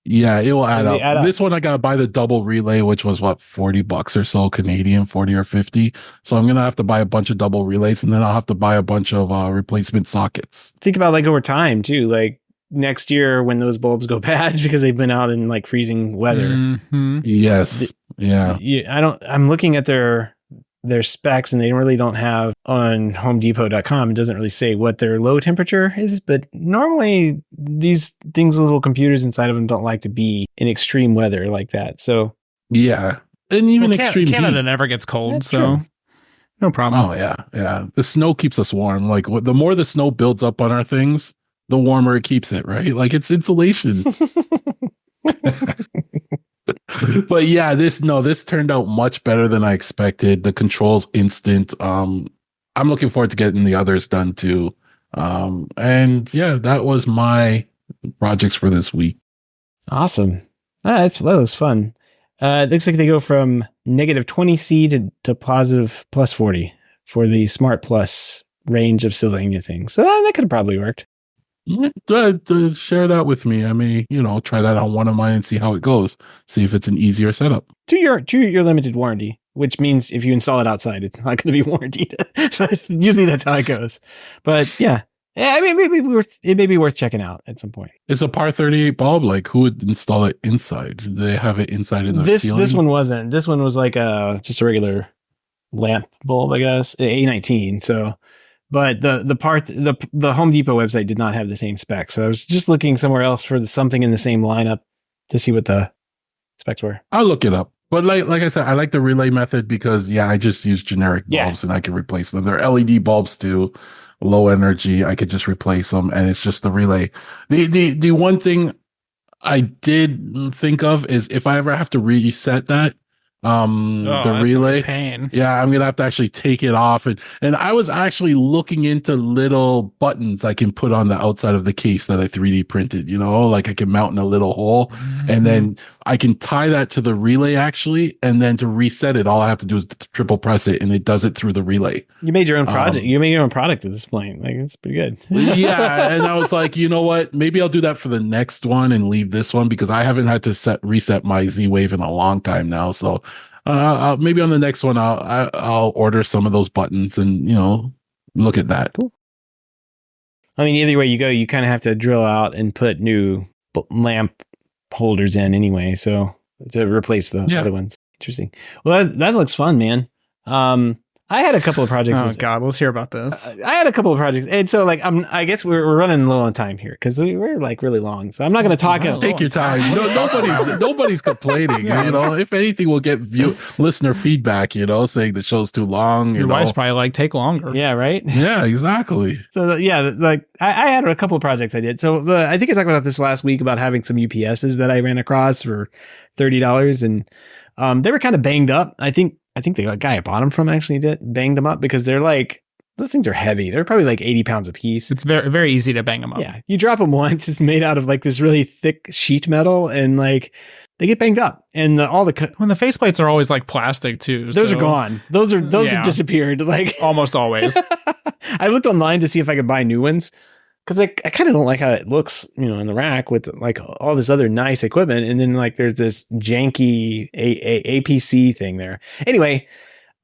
Yeah, it will add They up. add up. This one I gotta buy the double relay, which was what, $40 or so Canadian, 40 or 50. So I'm gonna have to buy a bunch of double relays, and then I'll have to buy a bunch of replacement sockets. Think about like over time too. Like next year when those bulbs go bad because they've been out in like freezing weather. Mm-hmm. Yes. Yeah. I'm looking at their specs, and they really don't have on HomeDepot.com. It doesn't really say what their low temperature is, but normally these things with little computers inside of them don't like to be in extreme weather like that. So Yeah. And even extreme Canada heat. never gets cold, That's so true. no problem. Oh yeah. Yeah. The snow keeps us warm. Like the more the snow builds up on our things, the warmer it keeps it, right? Like it's insulation. But yeah, this turned out much better than I expected. The controls instant. I'm looking forward to getting the others done too. And yeah, that was my projects for this week. Awesome. That was fun. It looks like they go from negative 20C to positive plus 40 for the Smart Plus range of Sylvania things. So that could have probably worked. Share that with me. I may, try that on one of mine and see how it goes. See if it's an easier setup. To your limited warranty, which means if you install it outside, it's not going to be warranted. But usually that's how it goes. But yeah, I mean, it may be worth checking out at some point. It's a par 38 bulb. Like, who would install it inside? Do they have it inside in the ceiling? This one wasn't. This one was like just a regular lamp bulb, I guess, A19. So. But the Home Depot website did not have the same specs. So I was just looking somewhere else for something in the same lineup to see what the specs were. I'll look it up. But like I said, I like the relay method because I just use generic bulbs and I can replace them. They're LED bulbs too, low energy. I could just replace them, and it's just the relay. The one thing I did think of is if I ever have to reset that, the relay pain. I'm gonna have to actually take it off, and I was actually looking into little buttons I can put on the outside of the case that I 3D printed, like I can mount in a little hole, and then I can tie that to the relay actually, and then to reset it, all I have to do is triple press it, and it does it through the relay. You made your own project. You made your own product at this point. Like, it's pretty good. Yeah, and I was like, you know what? Maybe I'll do that for the next one and leave this one because I haven't had to reset my Z-Wave in a long time now. So maybe on the next one, I'll order some of those buttons and look at that. Cool. I mean, either way you go, you kind of have to drill out and put new lamp holders in anyway, so to replace the other ones. Interesting. Well, that looks fun, man. I had a couple of projects. Oh God, let's hear about this. I had a couple of projects, and so like I guess we're running low on time here because we're like really long. So I'm not going to talk. Take your time. Nobody's complaining. If anything, we'll get listener feedback. Saying the show's too long. Your wife's probably like, take longer. Yeah, right. Yeah, exactly. So like I had a couple of projects I did. So I think I talked about this last week about having some UPSs that I ran across for $30, and they were kind of banged up. I think the guy I bought them from actually banged them up because they're like, those things are heavy. They're probably like 80 pounds a piece. It's very, very easy to bang them up. Yeah. You drop them once, it's made out of like this really thick sheet metal, and like they get banged up. And when the faceplates are always like plastic too. Those are gone. Those are disappeared. Like almost always. I looked online to see if I could buy new ones. Cause I kind of don't like how it looks, in the rack with like all this other nice equipment. And then like there's this janky APC thing there. Anyway,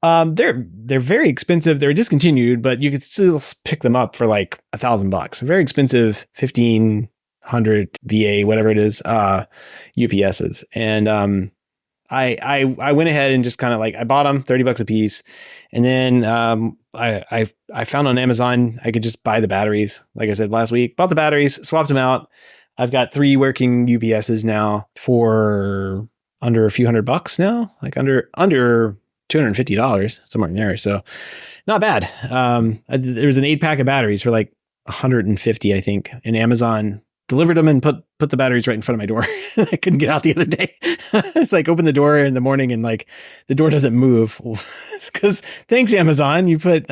they're very expensive. They're discontinued, but you could still pick them up for like $1,000. Very expensive 1,500 VA, whatever it is, UPSs. And I went ahead and just kind of like I bought them $30 a piece, and then I found on Amazon I could just buy the batteries. Like I said last week, bought the batteries, swapped them out. I've got 3 working UPSs now for under a few $100 now, like under $250 somewhere in there. So not bad. There was an 8-pack of batteries for like $150, I think, and Amazon delivered them and put the batteries right in front of my door. I couldn't get out the other day. It's like open the door in the morning and like the door doesn't move. Because thanks Amazon, you put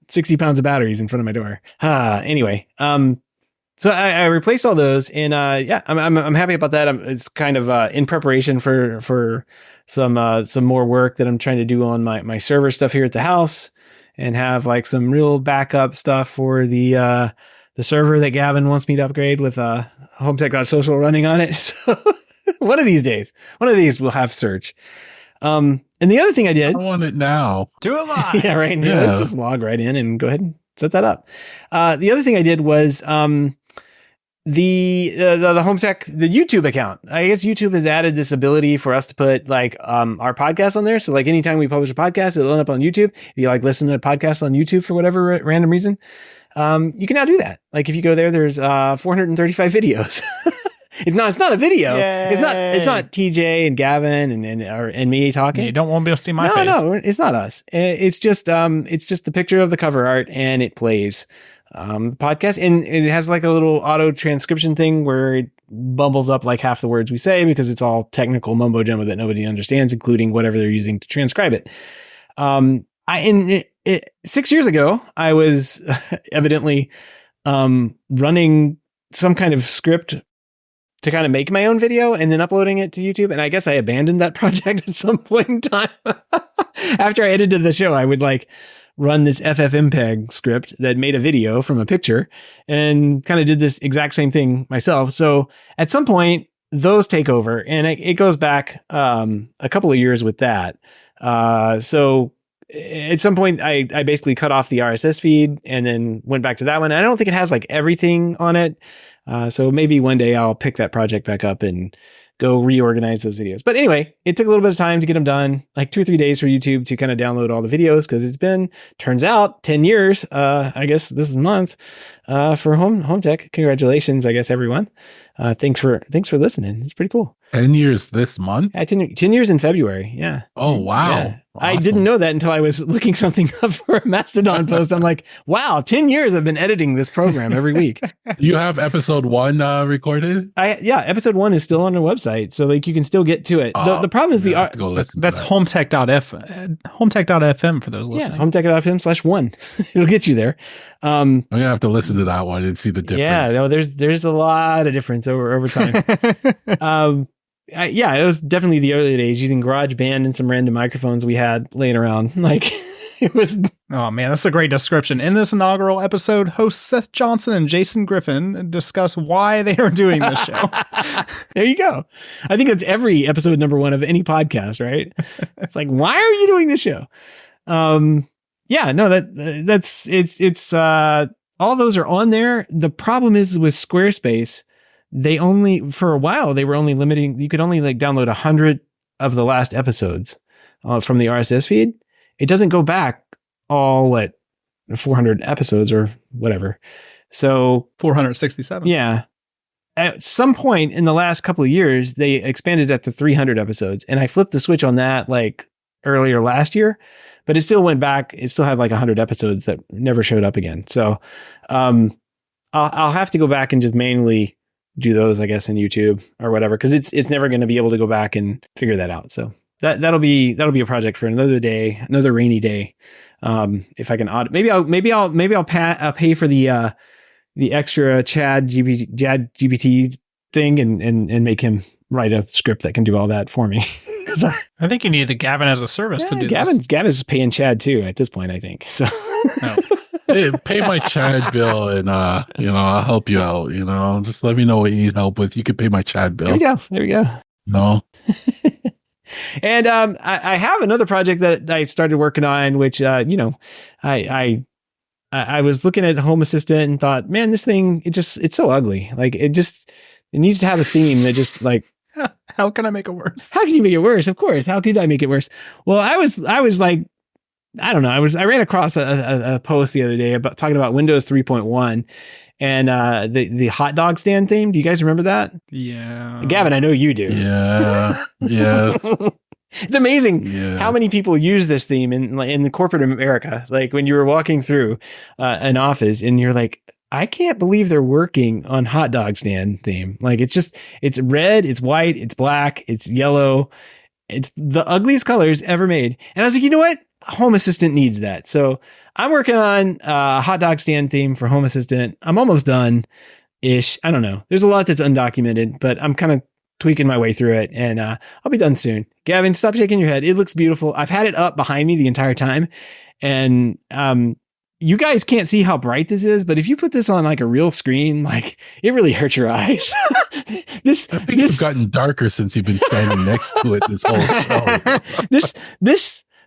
60 pounds of batteries in front of my door. Anyway, so I replaced all those, and I'm happy about that. It's kind of in preparation for some more work that I'm trying to do on my server stuff here at the house, and have like some real backup stuff for the server that Gavin wants me to upgrade with HomeTech.social running on it. So One of these days. One of these we'll have search. And the other thing I did. I want it now. Do it live. Yeah, right. Yeah. Let's just log right in and go ahead and set that up. The other thing I did was the HomeTech, the YouTube account. I guess YouTube has added this ability for us to put like our podcast on there. So like anytime we publish a podcast, it'll end up on YouTube. If you like listen to a podcast on YouTube for whatever random reason, you can now do that. Like if you go there, there's 435 videos. It's not a video. Yay. It's not TJ and Gavin and me talking. You don't want to be able to see my face. No, it's not us. It's just the picture of the cover art and it plays podcast, and it has like a little auto transcription thing where it bumbles up like half the words we say because it's all technical mumbo jumbo that nobody understands, including whatever they're using to transcribe it. 6 years ago, I was evidently running some kind of script to kind of make my own video and then uploading it to YouTube. And I guess I abandoned that project at some point in time. After I edited the show, I would like run this FFmpeg script that made a video from a picture and kind of did this exact same thing myself. So at some point, those take over, and it goes back a couple of years with that. So at some point, I basically cut off the RSS feed and then went back to that one. I don't think it has like everything on it. So maybe one day I'll pick that project back up and go reorganize those videos. But anyway, it took a little bit of time to get them done, like 2 or 3 days for YouTube to kind of download all the videos, because it's been, turns out, 10 years, I guess this month, for HomeTech. Congratulations, I guess, everyone. Thanks for listening. It's pretty cool. 10 years this month? Yeah, 10 years in February. Yeah. Oh, wow. Yeah. Awesome. I didn't know that until I was looking something up for a Mastodon post. I'm like, wow, 10 years I've been editing this program every week. You have episode 1 recorded? Episode 1 is still on our website, so like you can still get to it. The problem is that's HomeTech.fm for those listening. Yeah, HomeTech.fm/1. It'll get you there. I'm gonna have to listen to that one and see the difference. Yeah, no, there's a lot of difference over time. It was definitely the early days using GarageBand and some random microphones we had laying around. Like it was. Oh man, that's a great description. In this inaugural episode, hosts Seth Johnson and Jason Griffin discuss why they are doing this show. There you go. I think that's every episode number 1 of any podcast, right? It's like, why are you doing this show? It's all those are on there. The problem is with Squarespace, for a while, they were only limiting, you could only like download 100 of the last episodes from the RSS feed. It doesn't go back all 400 episodes or whatever. So 467. Yeah. At some point in the last couple of years, they expanded that to 300 episodes. And I flipped the switch on that like earlier last year, but it still went back. It still had like 100 episodes that never showed up again. So I'll have to go back and just manually do those, I guess, in YouTube or whatever, because it's never going to be able to go back and figure that out. So that'll be a project for another day, another rainy day. If I can maybe I'll pay for the extra Chad GPT thing and make him write a script that can do all that for me. I think you need the Gavin as a service to do this. Gavin's paying Chad too at this point, I think. So. Oh. Hey, pay my Chad bill and I'll help you out. Just let me know what you need help with. You can pay my Chad bill. There we go. No. And I have another project that I started working on, which I was looking at Home Assistant and thought, man, this thing it's so ugly. Like it needs to have a theme that just like. How can I make it worse? How can you make it worse? Of course. How could I make it worse? Well, I was like, I don't know. I ran across a post the other day about talking about Windows 3.1 and the Hotdog stand theme. Do you guys remember that? Yeah. Gavin, I know you do. Yeah. Yeah. It's amazing how many people use this theme in the corporate America. Like when you were walking through an office and you're like, I can't believe they're working on Hotdog stand theme. Like it's red, it's white, it's black, it's yellow. It's the ugliest colors ever made. And I was like, you know what? Home Assistant needs that. So I'm working on a Hotdog stand theme for Home Assistant. I'm almost done-ish. I don't know. There's a lot that's undocumented, but I'm kind of tweaking my way through it, and I'll be done soon. Gavin, stop shaking your head. It looks beautiful. I've had it up behind me the entire time, and you guys can't see how bright this is, but if you put this on like a real screen, like it really hurts your eyes. I think it's gotten darker since you've been standing next to it this whole show.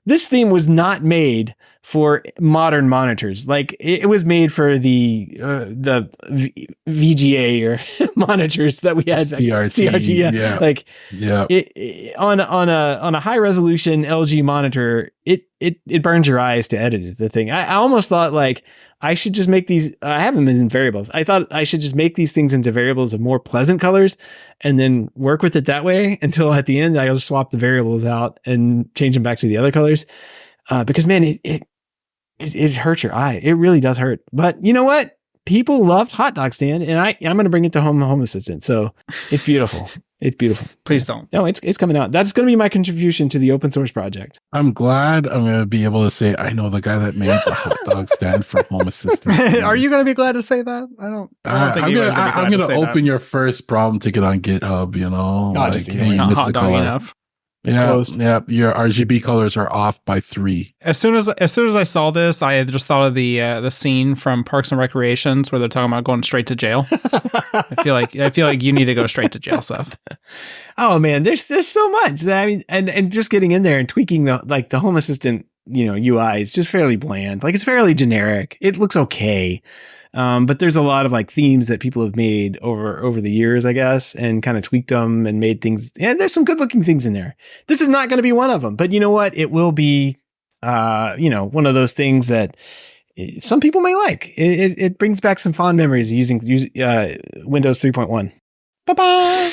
This theme was not made for modern monitors. Like it was made for the VGA or monitors that we had. CRT. Yeah. Like on a high resolution LG monitor, it burns your eyes to edit the thing. I almost thought like I should just make these. I have them in variables. I thought I should just make these things into variables of more pleasant colors, and then work with it that way until at the end I'll just swap the variables out and change them back to the other colors. Because man, it hurts your eye. It really does hurt. But you know what? People loved Hotdog Stand, and I'm going to bring it to Home Assistant. So it's beautiful. It's beautiful. Please don't. No, it's coming out. That's going to be my contribution to the open source project. I'm glad I'm going to be able to say I know the guy that made the Hotdog Stand for Home Assistant. Are you going to be glad to say that? I don't think I'm going to open your first problem ticket on GitHub. You know, just not hot dog enough. Yeah. Your RGB colors are off by 3. As soon as I saw this, I had just thought of the scene from Parks and Recreations where they're talking about going straight to jail. I feel like you need to go straight to jail, Seth. Oh man, there's so much. I mean, and just getting in there and tweaking the Home Assistant, UI is just fairly bland. Like it's fairly generic. It looks okay. But there's a lot of like themes that people have made over the years, I guess, and kind of tweaked them and made things. And there's some good looking things in there. This is not going to be one of them, but you know what? It will be, one of those things that some people may like. It brings back some fond memories of using Windows 3.1. Bye-bye.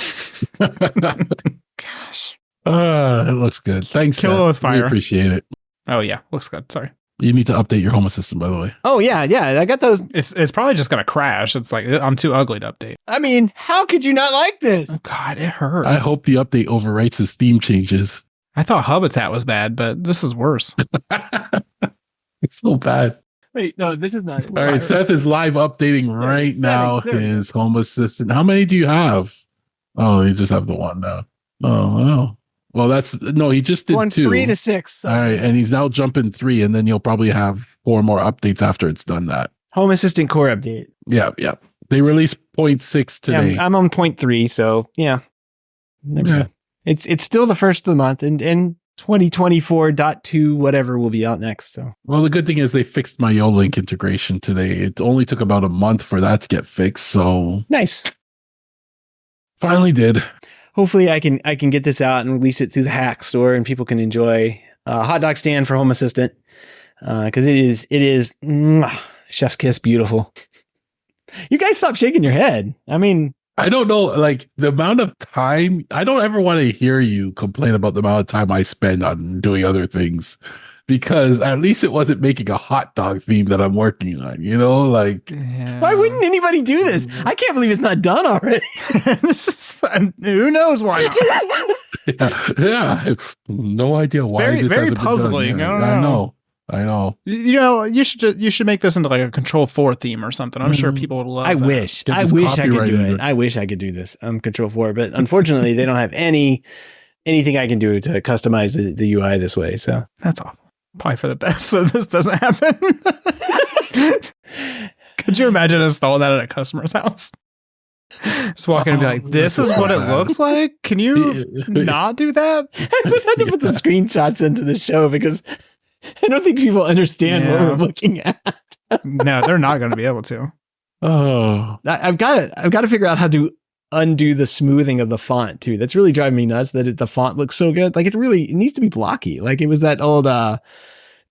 Gosh. It looks good. Thanks. Kill it with fire. We appreciate it. Oh yeah, looks good. Sorry. You need to update your Home Assistant, by the way. Oh yeah. I got those. It's probably just gonna crash. It's like I'm too ugly to update. I mean, how could you not like this? Oh, God, it hurts. I hope the update overwrites his theme changes. I thought Hubitat was bad, but this is worse. It's so bad. Wait, no, this is not. All right, Seth is live updating right now his Home Assistant. How many do you have? Oh, you just have the one now. Oh, wow. Well, he just did 2. 3 to 6. So. All right, and he's now jumping 3, and then you'll probably have 4 more updates after it's done that. Home Assistant Core update. Yeah. They released 0.6 today. Yeah, I'm on 0.3, so yeah. It's still the first of the month, and 2024.2 whatever will be out next. So well, the good thing is they fixed my YoLink integration today. It only took about a month for that to get fixed, so nice. Finally did. Hopefully I can get this out and release it through the Hack Store and people can enjoy Hotdog Stand for Home Assistant because it is chef's kiss beautiful. You guys stop shaking your head. I mean, I don't know, like the amount of time. I don't ever want to hear you complain about the amount of time I spend on doing other things, because at least it wasn't making a hot dog theme that I'm working on, like. Yeah. Why wouldn't anybody do this? I can't believe it's not done already. Who knows why not? Yeah. No idea why very, this very hasn't puzzling. been done. I know. You should make this into like a Control 4 theme or something. I'm sure people would love I that. wish I could do it. I wish I could do this. Control 4, but unfortunately they don't have anything I can do to customize the UI this way. So that's awful. Probably for the best, so this doesn't happen. Could you imagine installing that at a customer's house? Just walk in and be like, this is what it looks like? Can you not do that? I just had to put some screenshots into the show because I don't think people understand what we're looking at. No, they're not going to be able to. Oh, I've got to figure out how to undo the smoothing of the font too. That's really driving me nuts that the font looks so good. Like it needs to be blocky. Like it was that old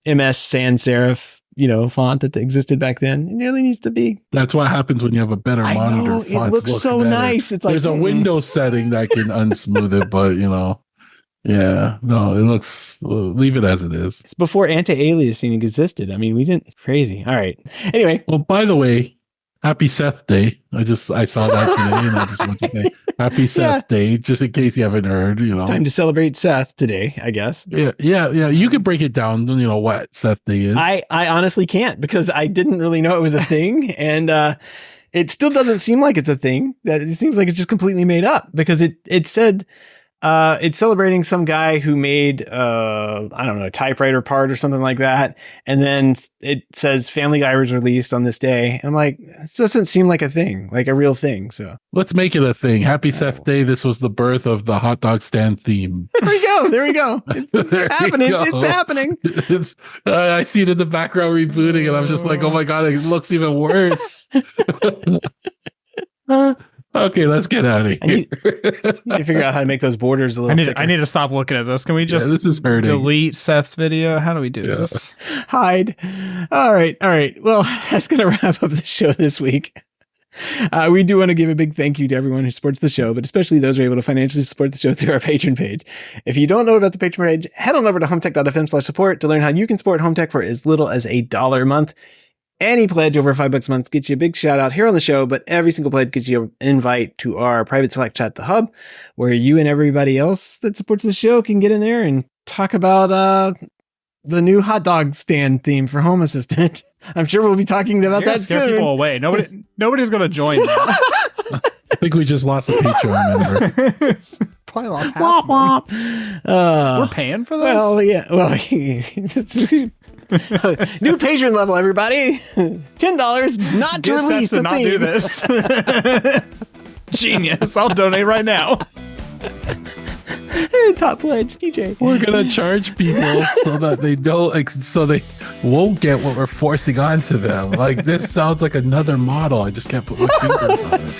MS sans serif, font that existed back then. It really needs to be. That's what happens when you have a better monitor. Know, it looks so better. Nice. It's like there's a Windows setting that can unsmooth it, but yeah, no, it looks. Leave it as it is. It's before anti-aliasing existed. I mean, we didn't. Crazy. All right. Anyway. Well, by the way, happy Seth Day. I saw that today, and I just want to say happy Seth Day, just in case you haven't heard. It's time to celebrate Seth today, I guess. Yeah. You could break it down. What Seth Day is. I honestly can't because I didn't really know it was a thing, and it still doesn't seem like it's a thing. That it seems like it's just completely made up because it said It's celebrating some guy who made, I don't know, a typewriter part or something like that. And then it says Family Guy was released on this day. And I'm like, this doesn't seem like a thing, like a real thing. So let's make it a thing. Happy Seth Day. This was the birth of the hot dog stand theme. There we go. There we go. It's happening. It's happening. I see it in the background rebooting, and I'm just like, oh my God, it looks even worse. Okay, let's get out of here. I need to figure out how to make those borders a little thicker. I need to stop looking at this. Can we just this is hurting. Delete Seth's video? How do we do this? Hide. All right. Well, that's going to wrap up the show this week. We do want to give a big thank you to everyone who supports the show, but especially those who are able to financially support the show through our Patreon page. If you don't know about the Patreon page, head on over to HomeTech.fm/support to learn how you can support HomeTech for as little as $1 a month. Any pledge over $5 a month gets you a big shout out here on the show, but every single pledge gets you an invite to our private Slack chat, The Hub, where you and everybody else that supports the show can get in there and talk about the new hot dog stand theme for Home Assistant. I'm sure we'll be talking about that scare soon. People away. Nobody's going to join that. I think we just lost a Patreon member. Probably lost half. We're paying for this? Well, yeah. Well, new Patreon level, everybody. $10, not to release the not theme. Do this. Genius. I'll donate right now. Top pledge, DJ. We're gonna charge people so that they don't, so they won't get what we're forcing onto them. Like, this sounds like another model. I just can't put my fingers on it.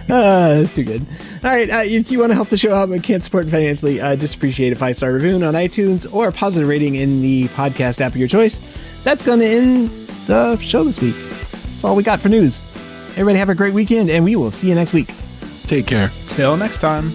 That's too good. All right. If you want to help the show out but can't support it financially, just appreciate a 5-star review on iTunes or a positive rating in the podcast app of your choice. That's going to end the show this week. That's all we got for news. Everybody have a great weekend, and we will see you next week. Take care. Till next time.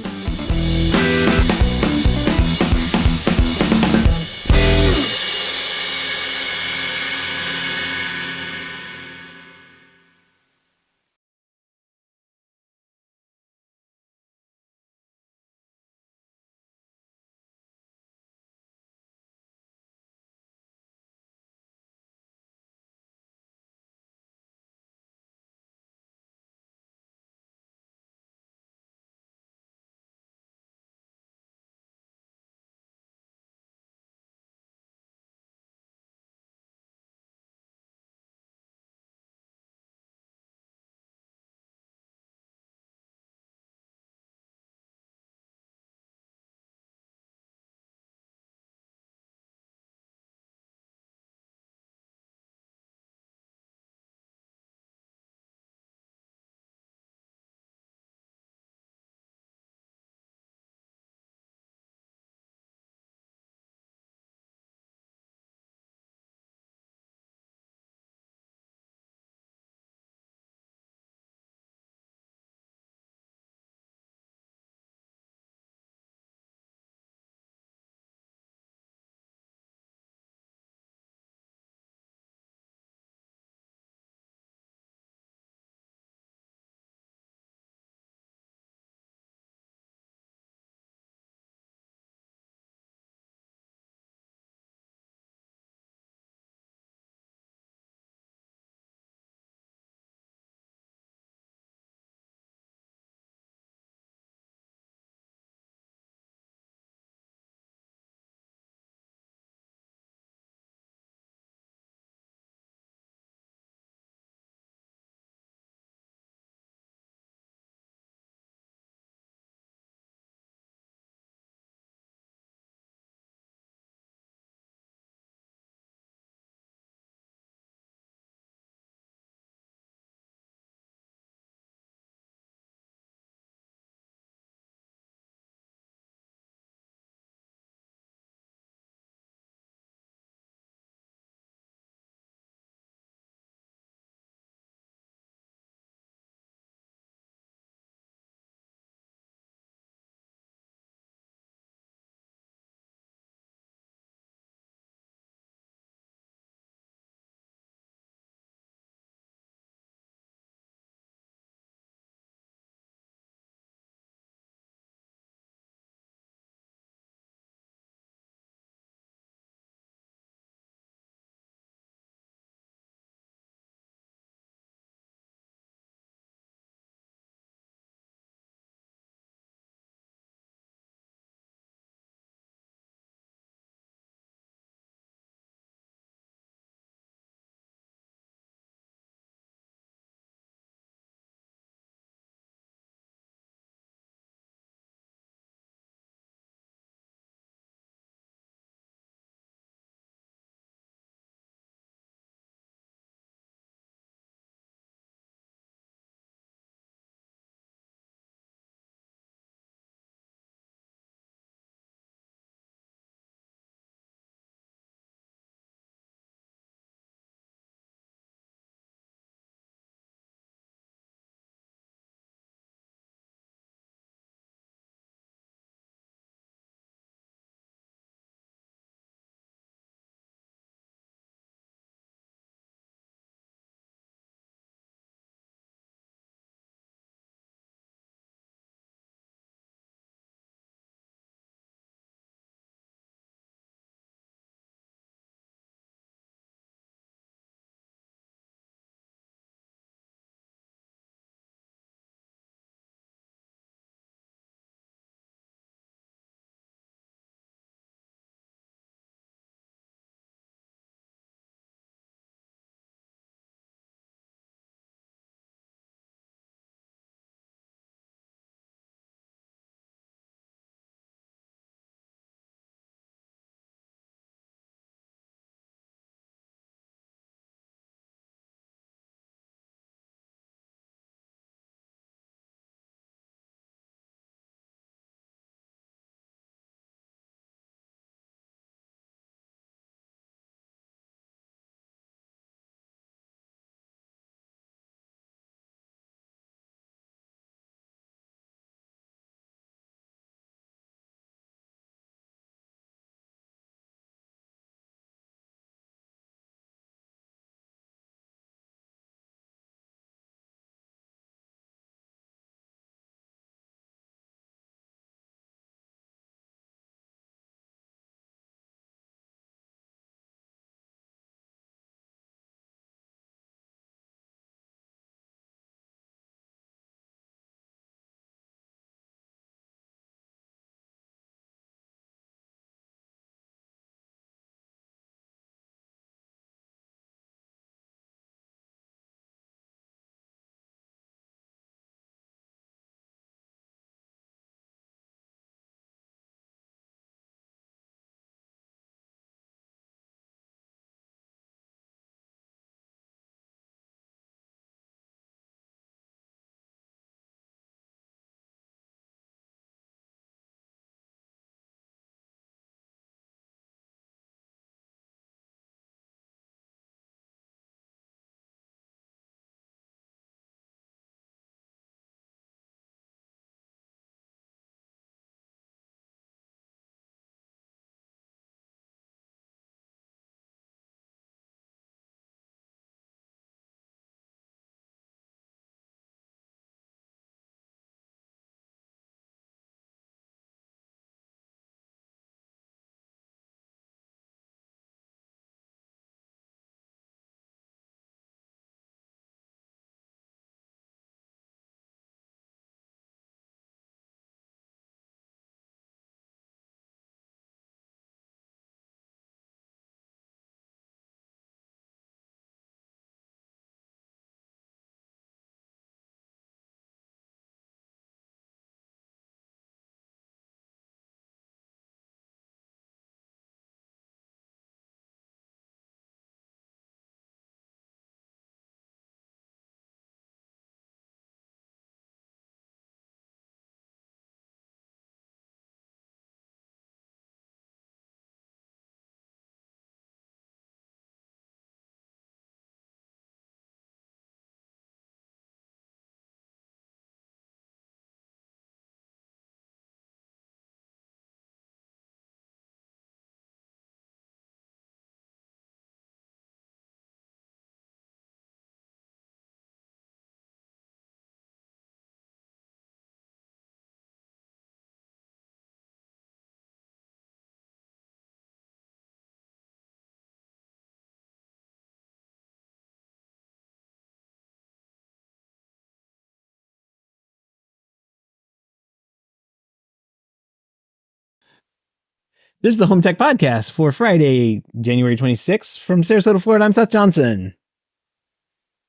This is the HomeTech Podcast for Friday, January 26th. From Sarasota, Florida, I'm Seth Johnson.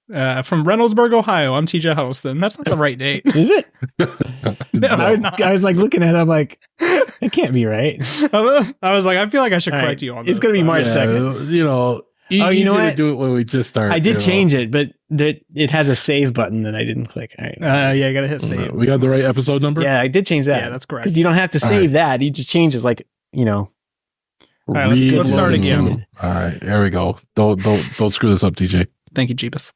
From Reynoldsburg, Ohio, I'm TJ Huddleston. That's not the right date. Is it? No, I was like looking at it, I'm like, it can't be right. I was like, I feel like I should correct you on this. It's going to be March 2nd. You know, easier to do it when we just start. I did change it, but it has a save button that I didn't click. All right. Yeah, I got to hit save. We got the right episode number? Yeah, I did change that. Yeah, that's correct. Because you don't have to save that. You just change it like, All right, let's start again. All right, there we go. Don't screw this up, TJ. Thank you, Jeebus.